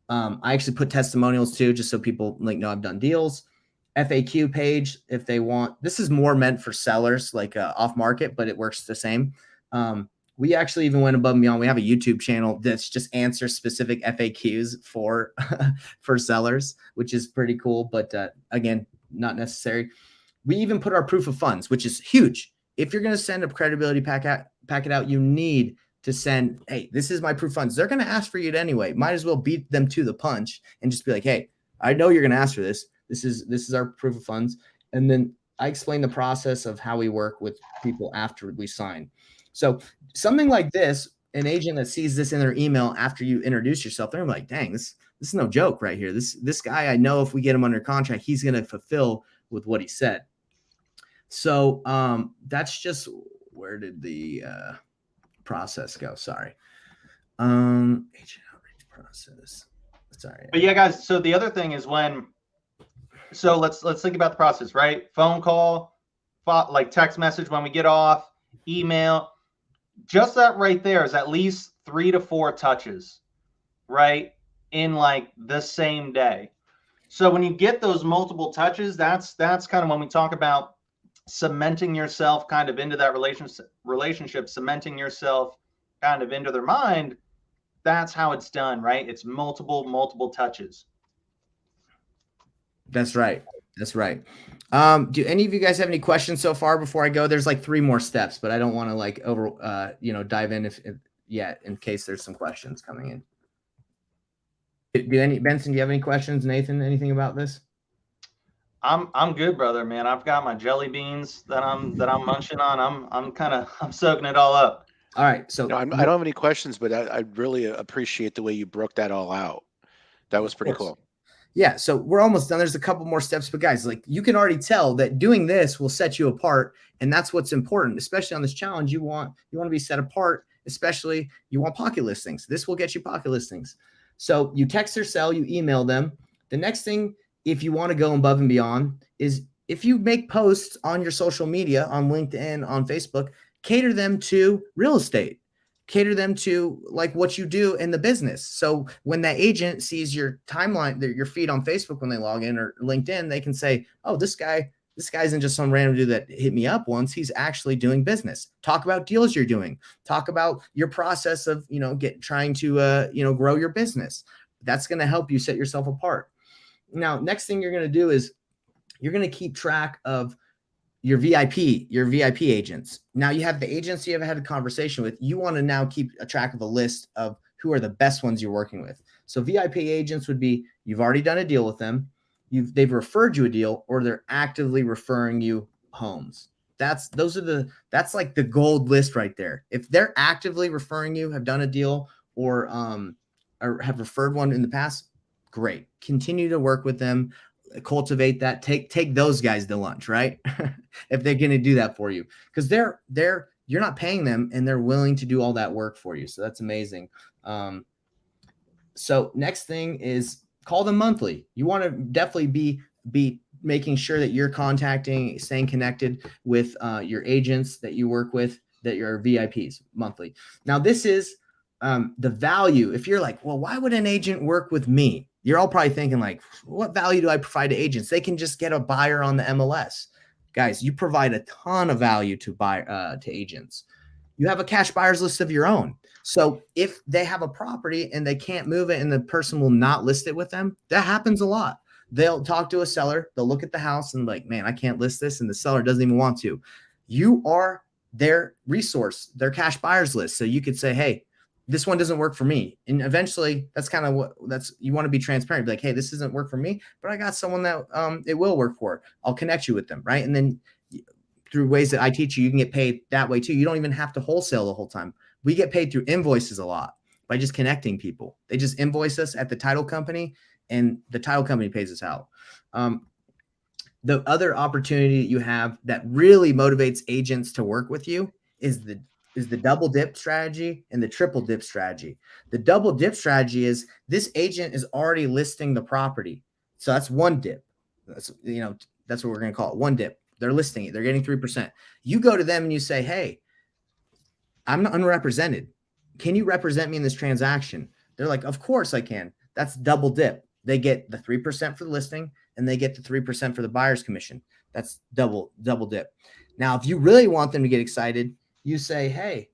I actually put testimonials too, just so people like know I've done deals. FAQ page if they want. This is more meant for sellers, like off market, but it works the same. We actually even went above and beyond. We have a YouTube channel that's just answers specific FAQs for for sellers, which is pretty cool. But again, not necessary. We even put our proof of funds, which is huge. If you're going to send a credibility packet out, you need to send, hey, this is my proof of funds. They're going to ask for it anyway. Might as well beat them to the punch and just be like, hey, I know you're going to ask for this. This is our proof of funds. And then I explain the process of how we work with people after we sign. So something like this, an agent that sees this in their email after you introduce yourself, they're like, dang, this is no joke right here. This guy, I know if we get him under contract, he's going to fulfill with what he said. So that's just, where did the process go? Sorry. Agent outreach process. Sorry. But yeah, guys. So the other thing is so let's think about the process, right? Phone call, like text message when we get off, email. Just that right there is at least 3 to 4 touches, right? In like the same day. So when you get those multiple touches, that's kind of when we talk about cementing yourself kind of into that relationship, cementing yourself kind of into their mind. That's how it's done, right? It's multiple touches. That's right. Do any of you guys have any questions so far before I go? There's like 3 more steps, but I don't want to like dive in if in case there's some questions coming in. Benson, do you have any questions? Nathan, anything about this? I'm good, brother, man. I've got my jelly beans that I'm munching on. I'm soaking it all up. All right. So I don't have any questions, but I really appreciate the way you broke that all out. That was pretty cool. Yeah. So we're almost done. There's a couple more steps, but guys, like you can already tell that doing this will set you apart. And that's what's important, especially on this challenge. You want to be set apart, especially you want pocket listings. This will get you pocket listings. So you text or sell, you email them. The next thing, if you want to go above and beyond, is if you make posts on your social media, on LinkedIn, on Facebook, cater them to real estate, cater them to like what you do in the business. So when that agent sees your timeline, your feed on Facebook, when they log in, or LinkedIn, they can say, oh, this guy isn't just some random dude that hit me up once. He's actually doing business. Talk about deals you're doing. Talk about your process of, trying to, grow your business. That's going to help you set yourself apart. Now, next thing you're going to do is you're going to keep track of your VIP agents. Now you have the agents you have had a conversation with. You want to now keep a track of a list of who are the best ones you're working with. So VIP agents would be, you've already done a deal with them. They've referred you a deal, or they're actively referring you homes. That's like the gold list right there. If they're actively referring you, have done a deal, or have referred one in the past, great. Continue to work with them, cultivate that. Take those guys to lunch, right? If they're going to do that for you, because you're not paying them and they're willing to do all that work for you. So that's amazing. So next thing is call them monthly. You want to definitely be making sure that you're staying connected with your agents that you work with, that you're VIPs monthly. Now this is the value. If you're like, well, why would an agent work with me? You're all probably thinking like, what value do I provide to agents? They can just get a buyer on the MLS. Guys, you provide a ton of value to agents. You have a cash buyers list of your own. So if they have a property and they can't move it and the person will not list it with them, that happens a lot. They'll talk to a seller, they'll look at the house and like, man, I can't list this, and the seller doesn't even want to. You are their resource, their cash buyers list. So you could say, hey, this one doesn't work for me. And eventually that's kind of what you want to be transparent. Be like, hey, this doesn't work for me, but I got someone that it will work for. I'll connect you with them. Right. And then through ways that I teach you, you can get paid that way too. You don't even have to wholesale the whole time. We get paid through invoices a lot by just connecting people. They just invoice us at the title company and the title company pays us out. The other opportunity that you have that really motivates agents to work with you is the double dip strategy and the triple dip strategy. The double dip strategy is this agent is already listing the property. So that's one dip. That's what we're going to call it. One dip. They're listing it. They're getting 3%. You go to them and you say, hey, I'm unrepresented. Can you represent me in this transaction? They're like, of course I can. That's double dip. They get the 3% for the listing and they get the 3% for the buyer's commission. That's double dip. Now, if you really want them to get excited, you say, hey,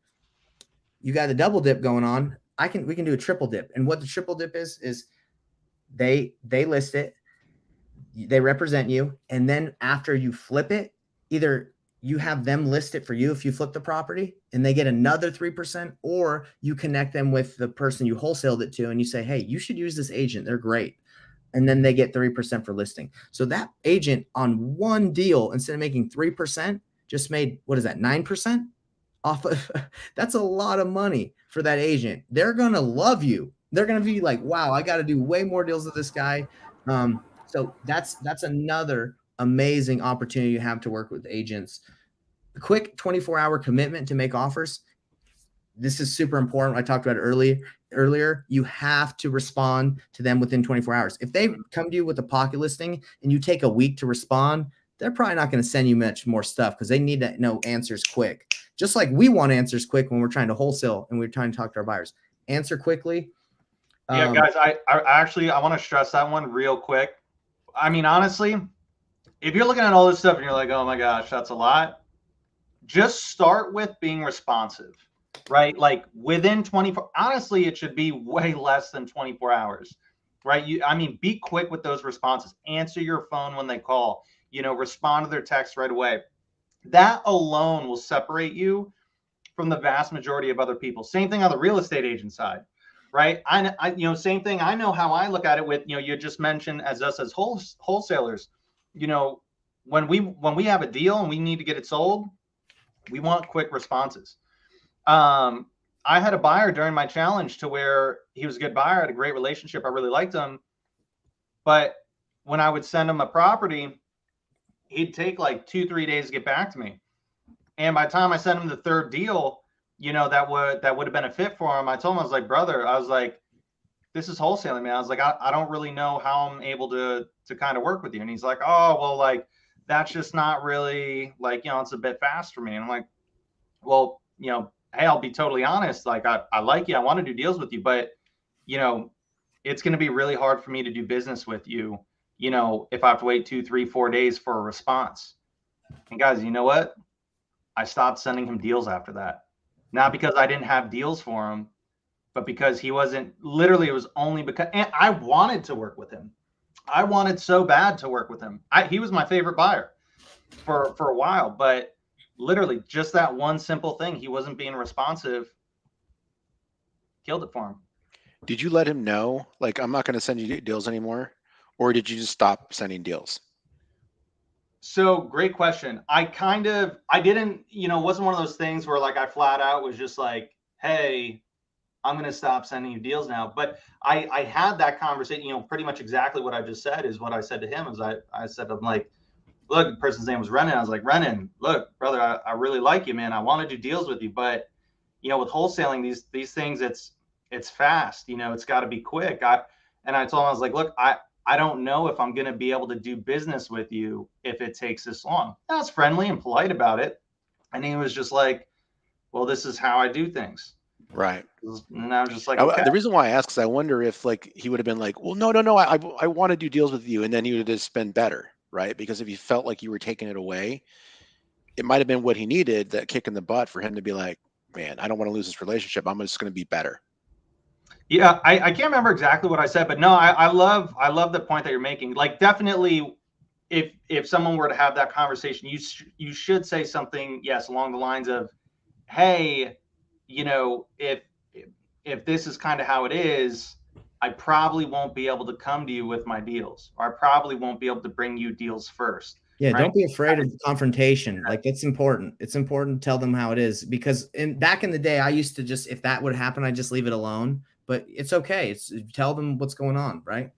you got a double dip going on. We can do a triple dip. And what the triple dip is they list it, they represent you. And then after you flip it, either you have them list it for you if you flip the property and they get another 3%, or you connect them with the person you wholesaled it to and you say, hey, you should use this agent. They're great. And then they get 3% for listing. So that agent on one deal, instead of making 3%, just made, what is that, 9% off of, that's a lot of money for that agent. They're going to love you. They're going to be like, wow, I got to do way more deals with this guy. So that's another amazing opportunity you have to work with agents. A quick 24-hour commitment to make offers. This is super important. I talked about it earlier. You have to respond to them within 24 hours. If they come to you with a pocket listing and you take a week to respond, they're probably not going to send you much more stuff because they need to know answers quick. Just like we want answers quick when we're trying to wholesale and we're trying to talk to our buyers. Answer quickly. Yeah, guys, I want to stress that one real quick. I mean, honestly, if you're looking at all this stuff and you're like, oh my gosh, that's a lot, just start with being responsive, right? Like within 24, honestly, it should be way less than 24 hours, right? Be quick with those responses. Answer your phone when they call, respond to their text right away. That alone will separate you from the vast majority of other people. Same thing on the real estate agent side, right? I same thing. I know how I look at it with, you just mentioned as us as wholesalers, when we have a deal and we need to get it sold, we want quick responses. I had a buyer during my challenge to where he was a good buyer, had a great relationship. I really liked him. But when I would send him a property, he'd take like 2-3 days to get back to me. And by the time I sent him the third deal, that would have been a fit for him. I told him, I was like, brother, this is wholesaling, man. I was like, I don't really know how I'm able to kind of work with you. And he's like, oh, well, like, that's just not really like, it's a bit fast for me. And I'm like, well, hey, I'll be totally honest. Like, I like you. I want to do deals with you, but, it's going to be really hard for me to do business with you, if I have to wait 2, 3, 4 days for a response. And guys, you know what? I stopped sending him deals after that. Not because I didn't have deals for him, but because he wasn't, literally it was only because, and I wanted to work with him. I wanted so bad to work with him. He was my favorite buyer for a while, but literally just that one simple thing, he wasn't being responsive, killed it for him. Did you let him know, like, I'm not going to send you deals anymore? Or did you just stop sending deals? So great question. I didn't, it wasn't one of those things where like I flat out was just like, hey, I'm going to stop sending you deals now. But I had that conversation, pretty much exactly what I just said is what I said to him. I said, I'm like, look, the person's name was Renan. I was like, Renan, look, brother, I really like you, man. I want to do deals with you. But, with wholesaling, these things, it's fast, it's got to be quick. I told him, I was like, look, I don't know if I'm going to be able to do business with you if it takes this long. I was friendly and polite about it. And he was just like, well, this is how I do things. Right. And I was just like, okay. The reason why I ask is I wonder if like he would have been like, well, no, I want to do deals with you. And then he would have just been better. Right. Because if he felt like you were taking it away, it might have been what he needed, that kick in the butt for him to be like, man, I don't want to lose this relationship. I'm just going to be better. Yeah, I can't remember exactly what I said, but no, I love the point that you're making. Like, definitely, if someone were to have that conversation, you should say something, yes, along the lines of, hey, you know, if this is kind of how it is, I probably won't be able to come to you with my deals, or I probably won't be able to bring you deals first. Yeah, Right. don't be afraid of confrontation. Like, that's important. It's important to tell them how it is, because back in the day, I used to just, if that would happen, I just leave it alone. But it's okay. It's tell them what's going on, right?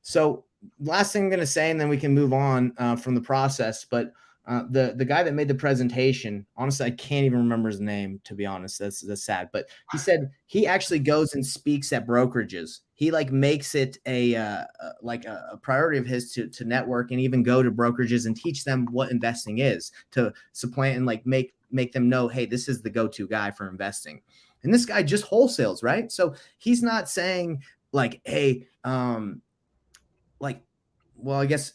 So last thing I'm going to say, and then we can move on from the process. But the guy that made the presentation, honestly, I can't even remember his name, to be honest. That's sad. But he said he actually goes and speaks at brokerages. He like makes it a priority of his to network and even go to brokerages and teach them what investing is, to supplant and like make them know, hey, this is the go-to guy for investing. And this guy just wholesales, right? So he's not saying like, hey, well, I guess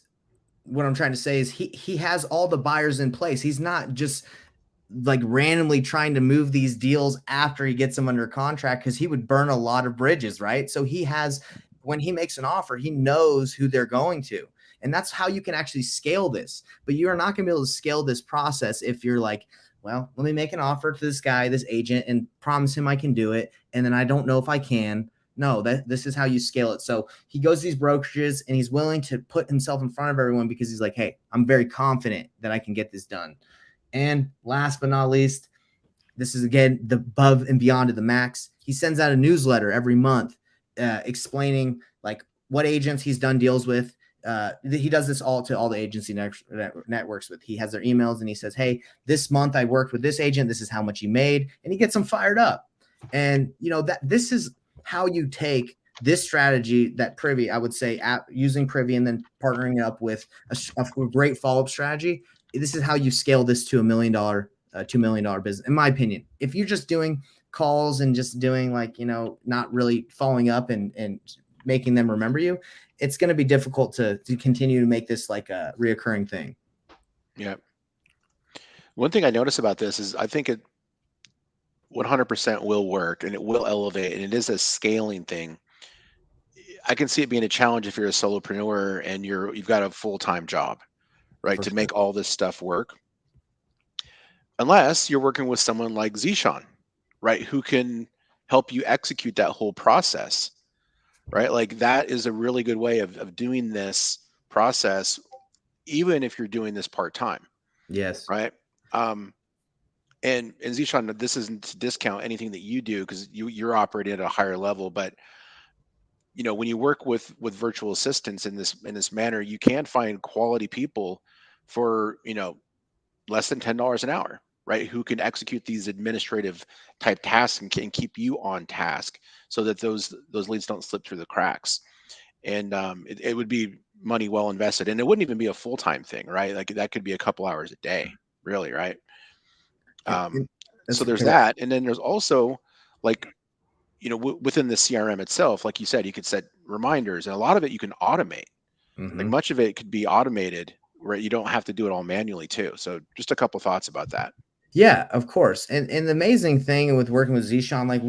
what I'm trying to say is he has all the buyers in place. He's not just like randomly trying to move these deals after he gets them under contract, because he would burn a lot of bridges, right? So he has, when he makes an offer, he knows who they're going to. And that's how you can actually scale this. But you are not going to be able to scale this process if you're like, well, let me make an offer to this guy, this agent, and promise him I can do it, and then I don't know if I can. No, this is how you scale it. So he goes to these brokerages and he's willing to put himself in front of everyone because he's like, hey, I'm very confident that I can get this done. And last but not least, this is again the above and beyond of the max. He sends out a newsletter every month explaining like what agents he's done deals with. He does this all to all the agency networks with. He has their emails and he says, hey, this month I worked with this agent. This is how much he made. And he gets them fired up. And you know that this is how you take this strategy that Privy, I would say, using Privy and then partnering it up with a great follow-up strategy. This is how you scale this to $1 million, $2 million business, in my opinion. If you're just doing calls and just doing like, you know, not really following up and making them remember you, it's going to be difficult to continue to make this like a reoccurring thing. Yeah. One thing I notice about this is I think it 100% will work and it will elevate, and it is a scaling thing. I can see it being a challenge if you're a solopreneur and you've got a full-time job, right, to make all this stuff work. Unless you're working with someone like Zeeshan, right, who can help you execute that whole process, right? Like that is a really good way of doing this process, even if you're doing this part-time. Yes. Right. And Zeeshan, this isn't to discount anything that you do because you're operating at a higher level, but you know, when you work with virtual assistants in this manner, you can find quality people for, you know, less than $10 an hour, right? Who can execute these administrative type tasks and can keep you on task so that those leads don't slip through the cracks. And it would be money well invested, and it wouldn't even be a full-time thing, right? Like that could be a couple hours a day, really, right? So there's that, and then there's also like, you know, within the CRM itself, like you said, you could set reminders, and a lot of it you can automate. Mm-hmm. Like much of it could be automated where you don't have to do it all manually too. So just a couple thoughts about that. Yeah, of course. And the amazing thing with working with Zeeshan, like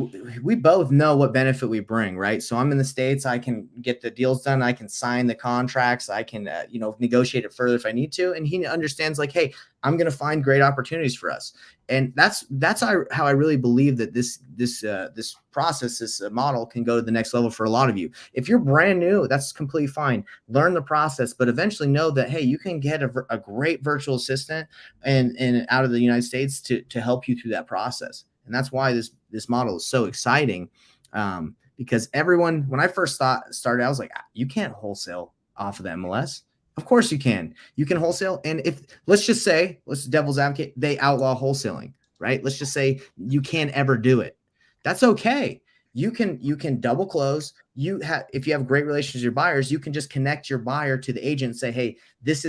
we both know what benefit we bring, right? So I'm in the States, I can get the deals done. I can sign the contracts. I can, you know, negotiate it further if I need to. And he understands like, hey, I'm going to find great opportunities for us. And that's how I really believe that this process, this model can go to the next level for a lot of you. If you're brand new, that's completely fine. Learn the process, but eventually know that, hey, you can get a great virtual assistant and out of the United States to help you through that process. And that's why this model is so exciting. Because everyone, when I first started, I was like, you can't wholesale off of the MLS. Of course you can. You can wholesale. And if let's devil's advocate, they outlaw wholesaling, right? Let's just say you can't ever do it. That's okay. You can double close. If you have great relations with your buyers, you can just connect your buyer to the agent and say, hey, this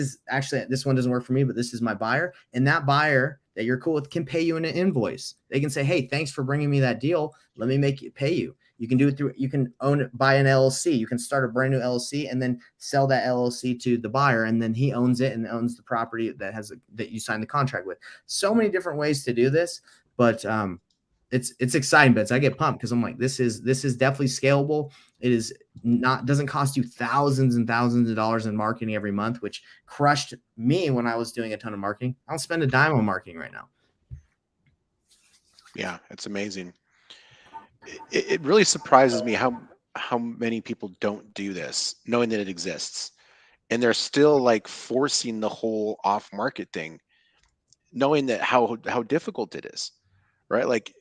one doesn't work for me, but this is my buyer. And that buyer that you're cool with can pay you in an invoice. They can say, hey, thanks for bringing me that deal. Let me make it pay you. You can do it you can own it by an LLC. You can start a brand new LLC and then sell that LLC to the buyer. And then he owns it and owns the property that you signed the contract with. So many different ways to do this. But it's exciting bits. I get pumped because I'm like, this is definitely scalable. It is not, doesn't cost you thousands and thousands of dollars in marketing every month, which crushed me when I was doing a ton of marketing. I don't spend a dime on marketing right now. Yeah, it's amazing. It really surprises me how many people don't do this, knowing that it exists, and they're still like forcing the whole off market thing, knowing that how difficult it is, right? Like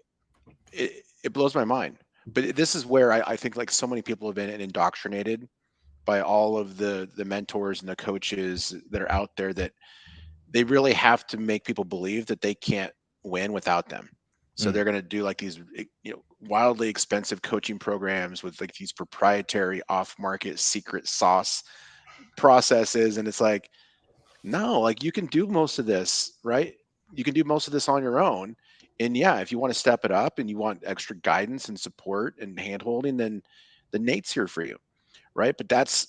it blows my mind. But this is where I think like so many people have been indoctrinated by all of the mentors and the coaches that are out there, that they really have to make people believe that they can't win without them. So they're going to do like these, wildly expensive coaching programs with like these proprietary off-market secret sauce processes. And it's like, no, like you can do most of this, right? You can do most of this on your own. And yeah, if you want to step it up and you want extra guidance and support and handholding, then Nate's here for you, right? But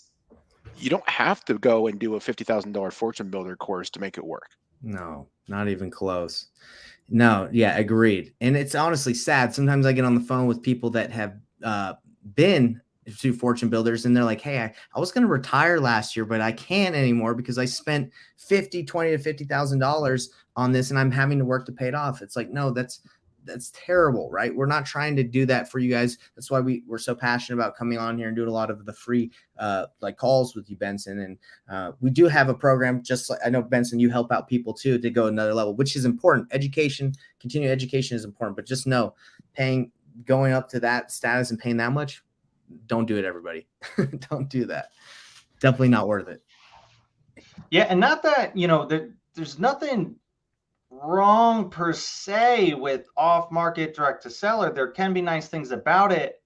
you don't have to go and do a $50,000 fortune builder course to make it work. No, not even close. No, yeah, agreed. And it's honestly sad. Sometimes I get on the phone with people that have been to fortune builders, and they're like, hey, I was going to retire last year, but I can't anymore because I spent $20,000 to $50,000 on this and I'm having to work to pay it off. It's like, no, that's terrible, right? We're not trying to do that for you guys. That's why we're so passionate about coming on here and doing a lot of the free like calls with you, Benson. And we do have a program, just like I know, Benson, you help out people too to go another level, which is important. Education, continuing education is important, but just know going up to that status and paying that much, don't do it, everybody. Don't do that. Definitely not worth it. Yeah, and not that, there's nothing wrong per se with off-market direct to seller. There can be nice things about it,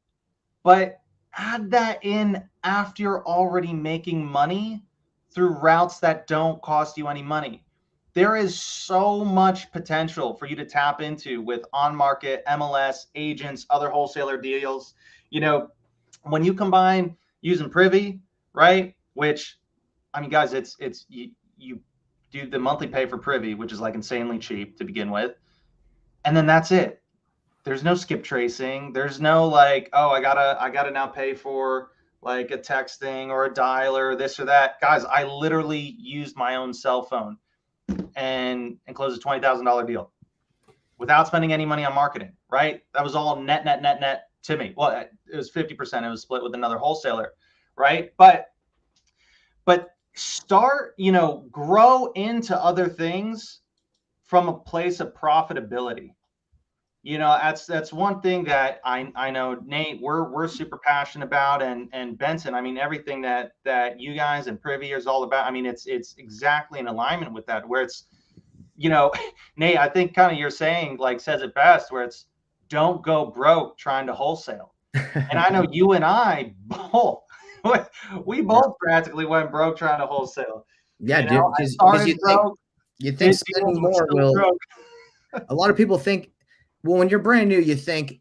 but add that in after you're already making money through routes that don't cost you any money. There is so much potential for you to tap into with on-market MLS agents, other wholesaler deals. When you combine using Privy, right? Which, I mean, guys, it's you do the monthly pay for Privy, which is like insanely cheap to begin with. And then that's it. There's no skip tracing. There's no like, oh, I gotta now pay for like a texting or a dialer, this or that. Guys, I literally used my own cell phone and closed a $20,000 deal without spending any money on marketing, right? That was all net to me. Well, it was 50%. It was split with another wholesaler, right? But start, grow into other things from a place of profitability. That's one thing that I know, Nate, we're super passionate about, and Benson, I mean, everything that you guys and Privy is all about. I mean, it's exactly in alignment with that, where it's, Nate, I think kind of you're saying, like, says it best, where it's, don't go broke trying to wholesale. And I know you and I both, we both practically went broke trying to wholesale. Yeah, dude, because you think spending more will. A lot of people think, well, when you're brand new, you think,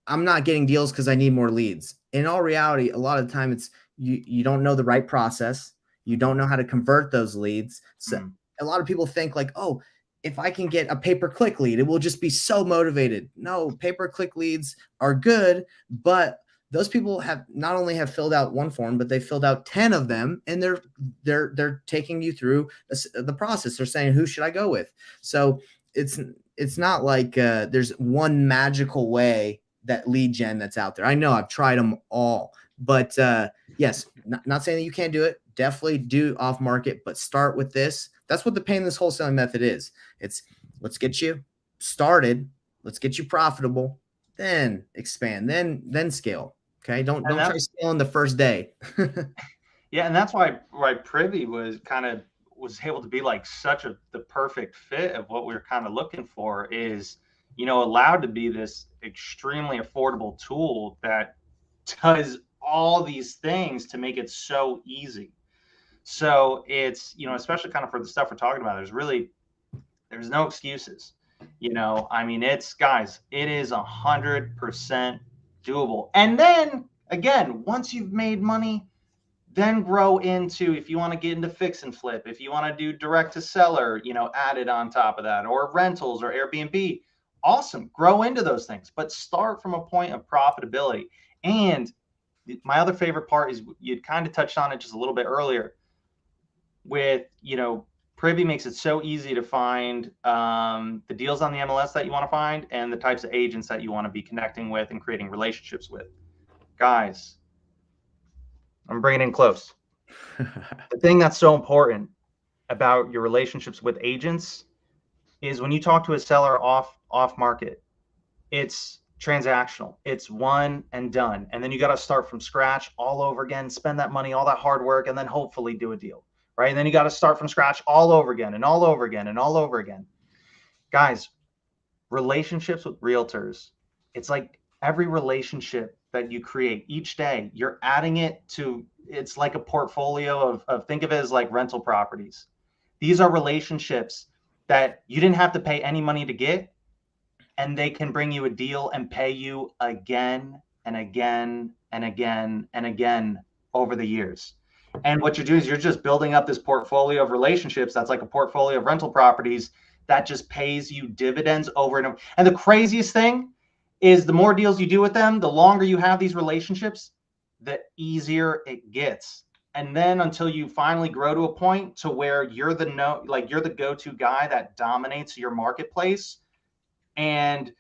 I'm not getting deals because I need more leads. In all reality, a lot of the time it's you don't know the right process. You don't know how to convert those leads. So a lot of people think like, oh, if I can get a pay-per-click lead, it will just be so motivated. No, pay-per-click leads are good, but those people have not only have filled out one form, but they filled out 10 of them, and they're taking you through the process. They're saying, who should I go with? So it's not like there's one magical way that lead gen that's out there. I know I've tried them all, but yes, not saying that you can't do it. Definitely do off market, but start with this. That's what the painless wholesaling method is. It's let's get you started, let's get you profitable, then expand, then scale. Okay, don't try scaling the first day. Yeah, and that's why Privy was able to be like the perfect fit of what we were kind of looking for, is allowed to be this extremely affordable tool that does all these things to make it so easy. So it's, especially kind of for the stuff we're talking about, there's no excuses. I mean, it is 100% doable. And then again, once you've made money, then grow into, if you want to get into fix and flip, if you want to do direct to seller, add it on top of that, or rentals or Airbnb, awesome, grow into those things, but start from a point of profitability. And my other favorite part is you kind of touched on it just a little bit earlier with, Privy makes it so easy to find the deals on the MLS that you want to find and the types of agents that you want to be connecting with and creating relationships with. Guys, I'm bringing in close. The thing that's so important about your relationships with agents is when you talk to a seller off market, it's transactional. It's one and done. And then you got to start from scratch all over again, spend that money, all that hard work, and then hopefully do a deal. Right. And then you got to start from scratch all over again and all over again and all over again. Guys, relationships with realtors, it's like every relationship that you create each day, you're adding it to, it's like a portfolio of think of it as like rental properties. These are relationships that you didn't have to pay any money to get, and they can bring you a deal and pay you again and again and again and again over the years. And what you're doing is you're just building up this portfolio of relationships that's like a portfolio of rental properties that just pays you dividends over and over. And the craziest thing is the more deals you do with them, the longer you have these relationships, the easier it gets. And then until you finally grow to a point to where you're the go-to guy that dominates your marketplace. And,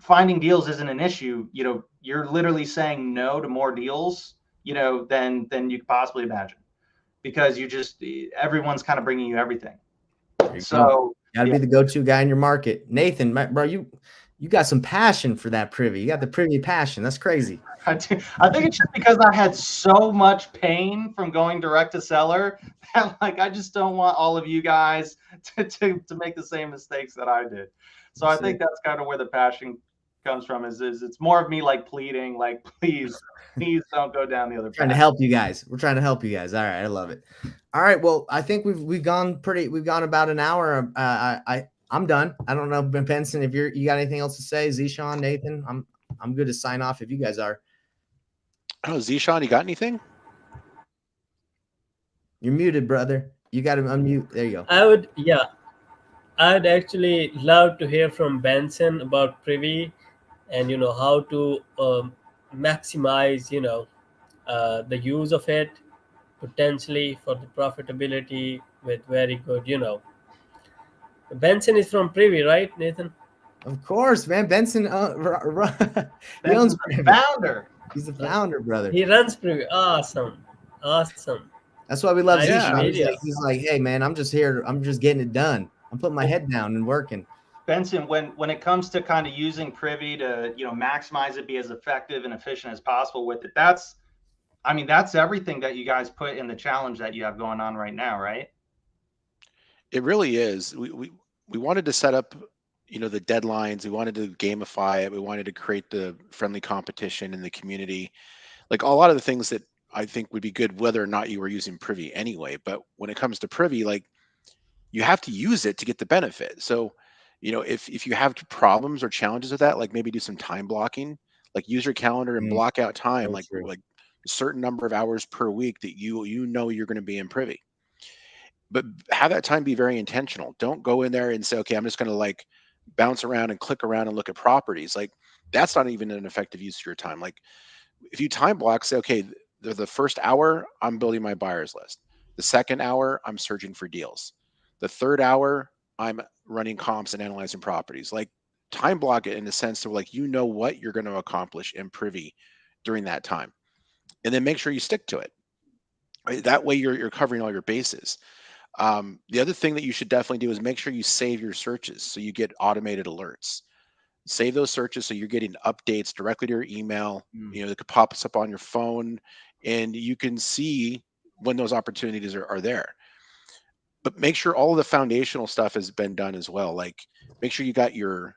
finding deals isn't an issue. You're literally saying no to more deals, than you could possibly imagine, because everyone's kind of bringing you everything. So you gotta be the go-to guy in your market. Nathan, bro, you got some passion for that Privy. You got the Privy passion. That's crazy. I think it's just because I had so much pain from going direct to seller that I just don't want all of you guys to make the same mistakes that I did. So I think that's kind of where the passion comes from. Is it's more of me pleading, please don't go down the other path. Trying to help you guys. We're trying to help you guys. All right, I love it. All right, well, I think we've gone about an hour. I'm done. I don't know, Benson, if you got anything else to say. Zishan, Nathan, I'm good to sign off if you guys are. Oh, Zishan, you got anything? You're muted, brother. You got to unmute. There you go. I'd actually love to hear from Benson about Privy and how to maximize the use of it potentially for the profitability with very good Benson is from Privy, right, Nathan? Of course, man. Benson, he owns Privy. Founder. He's the founder, brother. He runs Privy. Awesome. That's why we love Zishan. He's like, hey, man, I'm just here. I'm just getting it done. I'm putting my head down and working. Benson, when it comes to kind of using Privy to maximize it, be as effective and efficient as possible with it, that's everything that you guys put in the challenge that you have going on right now, right? It really is. We wanted to set up the deadlines. We wanted to gamify it. We wanted to create the friendly competition in the community, like a lot of the things that I think would be good whether or not you were using Privy anyway. But when it comes to Privy, you have to use it to get the benefit. So, if you have problems or challenges with that, maybe do some time blocking, use your calendar and block out time, like a certain number of hours per week that you're going to be in Privy. But have that time be very intentional. Don't go in there and say, okay, I'm just going to bounce around and click around and look at properties. That's not even an effective use of your time. If you time block, say, okay, the first hour, I'm building my buyers list. The second hour, I'm searching for deals. The third hour, I'm running comps and analyzing properties. Time block it in the sense of what you're going to accomplish in Privy during that time. And then make sure you stick to it. Right? That way you're covering all your bases. The other thing that you should definitely do is make sure you save your searches so you get automated alerts. Save those searches so you're getting updates directly to your email. It could pop up on your phone, and you can see when those opportunities are there. But make sure all of the foundational stuff has been done as well. Make sure you got your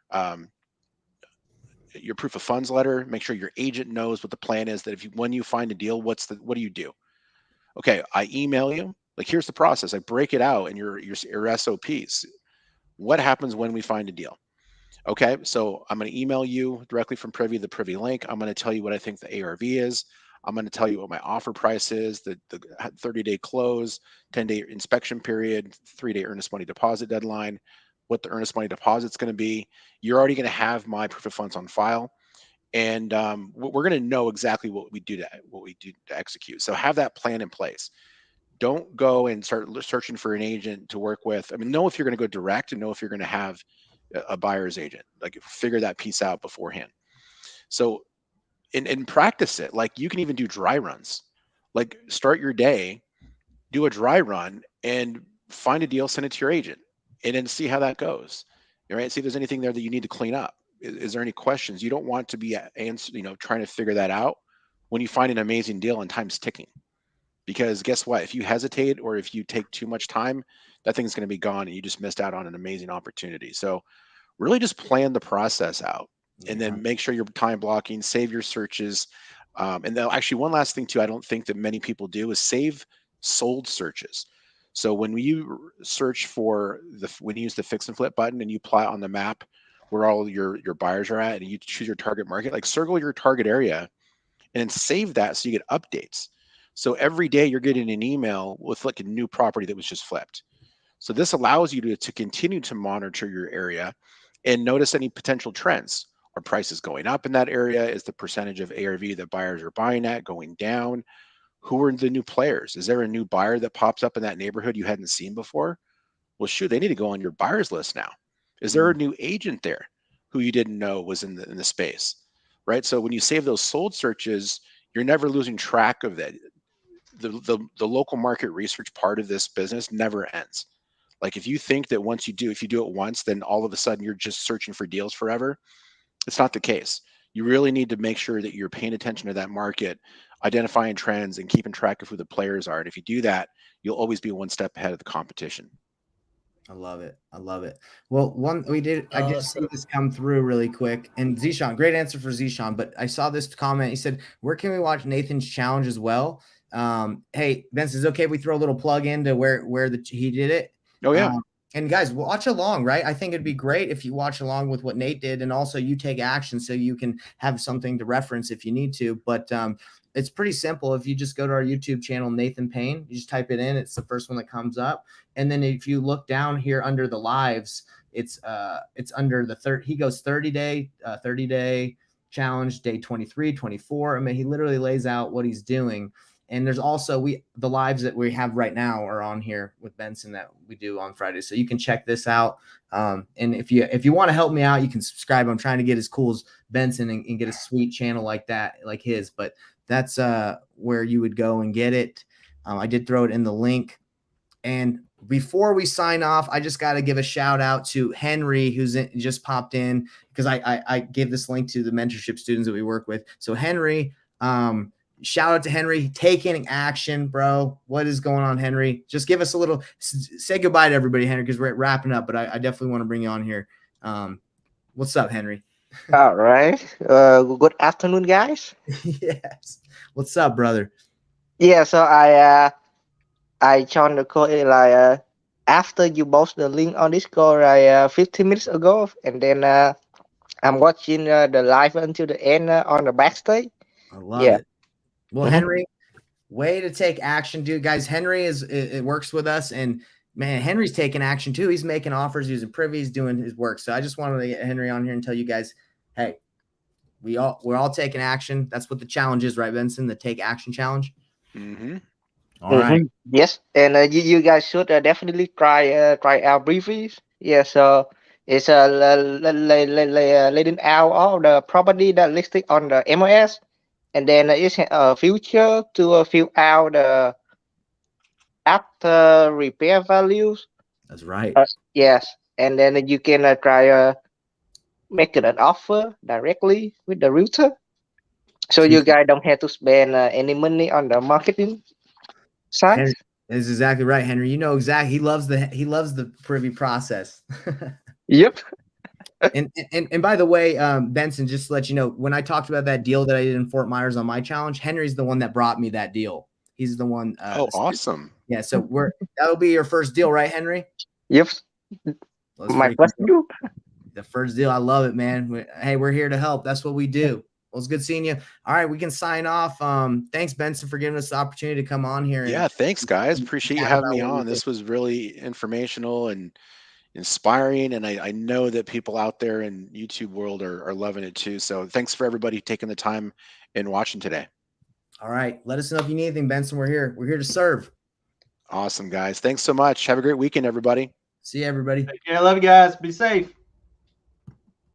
proof of funds letter. Make sure your agent knows what the plan is. That when you find a deal, what do you do? Okay, I email you. Here's the process. I break it out in your SOPs. What happens when we find a deal? Okay, so I'm going to email you directly from Privy, the Privy link. I'm going to tell you what I think the ARV is. I'm going to tell you what my offer price is, the 30-day close, 10-day inspection period, 3-day earnest money deposit deadline, what the earnest money deposit is going to be. You're already going to have my proof of funds on file, and we're going to know exactly what we do to execute. So have that plan in place. Don't go and start searching for an agent to work with. I mean, know if you're going to go direct and know if you're going to have a buyer's agent. Like, figure that piece out beforehand. So and practice it. Like, you can even do dry runs. Like, start your day, do a dry run, and find a deal, send it to your agent, and then see how that goes. All right, see if there's anything there that you need to clean up. Is there any questions? You don't want to be trying to figure that out when you find an amazing deal and time's ticking. Because guess what? If you hesitate or if you take too much time, that thing's going to be gone and you just missed out on an amazing opportunity. So really just plan the process out, and then make sure you're time blocking, save your searches. And then actually one last thing too, I don't think that many people do, is save sold searches. So when you search for when you use the fix and flip button and you plot on the map where all your buyers are at, and you choose your target market, like circle your target area and then save that so you get updates. So every day you're getting an email with like a new property that was just flipped. So this allows you to continue to monitor your area and notice any potential trends. Are prices going up in that area? Is the percentage of ARV that buyers are buying at going down? Who are the new players? Is there a new buyer that pops up in that neighborhood you hadn't seen before? Well, shoot, they need to go on your buyers list now. Is there a new agent there who you didn't know was in the space, right? So when you save those sold searches, you're never losing track of that. The local market research part of this business never ends. Like, if you think that if you do it once, then all of a sudden you're just searching for deals forever, it's not the case. You really need to make sure that you're paying attention to that market, identifying trends, and keeping track of who the players are. And if you do that, you'll always be one step ahead of the competition. I love it. I love it. Well, I did see this come through really quick. And Zishan, great answer for Zishan. But I saw this comment. He said, where can we watch Nathan's challenge as well? Hey, Vince, is it okay if we throw a little plug into where he did it? Oh, yeah. And guys, watch along, right? I think it'd be great if you watch along with what Nate did, and also you take action so you can have something to reference if you need to. But it's pretty simple. If you just go to our YouTube channel, Nathan Payne, you just type it in. It's the first one that comes up. And then if you look down here under the lives, it's under the he goes 30-day challenge, day 23, 24. I mean, he literally lays out what he's doing. And there's also the lives that we have right now are on here with Benson that we do on Fridays. So you can check this out. And if you want to help me out, you can subscribe. I'm trying to get as cool as Benson and get a sweet channel like that, like his. But that's where you would go and get it. I did throw it in the link. And before we sign off, I just got to give a shout out to Henry, who's just popped in, because I gave this link to the mentorship students that we work with. So Henry, shout out to Henry, taking action, bro. What is going on, Henry? Just give us a little, say goodbye to everybody, Henry, because we're wrapping up, but I definitely want to bring you on here. What's up, Henry? All right. Good afternoon, guys. Yes. What's up, brother? Yeah, so I joined the call like after you post the link on Discord 15 minutes ago, and then I'm watching the live until the end on the backstage. I love it. Well, Henry, way to take action, dude. Guys, Henry it works with us, and man, Henry's taking action too. He's making offers using Privy, he's doing his work. So I just wanted to get Henry on here and tell you guys, hey, we're all taking action. That's what the challenge is, right, Benson? The Take Action Challenge. Mm-hmm. All right. Yes, and you guys should definitely try out Privy. Yeah, so it's letting out all the property that listed on the MLS. And then it's a future to fill out the after repair values. That's right. Yes, and then you can try making an offer directly with the realtor, so you guys don't have to spend any money on the marketing side. Henry, that's exactly right, Henry. You know exactly. He loves the Privy process. Yep. And by the way, Benson, just to let you know, when I talked about that deal that I did in Fort Myers on my challenge, Henry's the one that brought me that deal. He's the one. Oh, awesome. Yeah. So that'll be your first deal, right, Henry? Yep. My first deal. The first deal. I love it, man. Hey, we're here to help. That's what we do. Well, it's good seeing you. All right, we can sign off. Thanks, Benson, for giving us the opportunity to come on here. Yeah, thanks, guys. Appreciate you having me on. This was really informational, and inspiring, and I know that people out there in YouTube world are loving it too. So thanks for everybody taking the time and watching today. All right. Let us know if you need anything, Benson. We're here. We're here to serve. Awesome, guys. Thanks so much. Have a great weekend, everybody. See you, everybody. Take care. Love you guys. Be safe.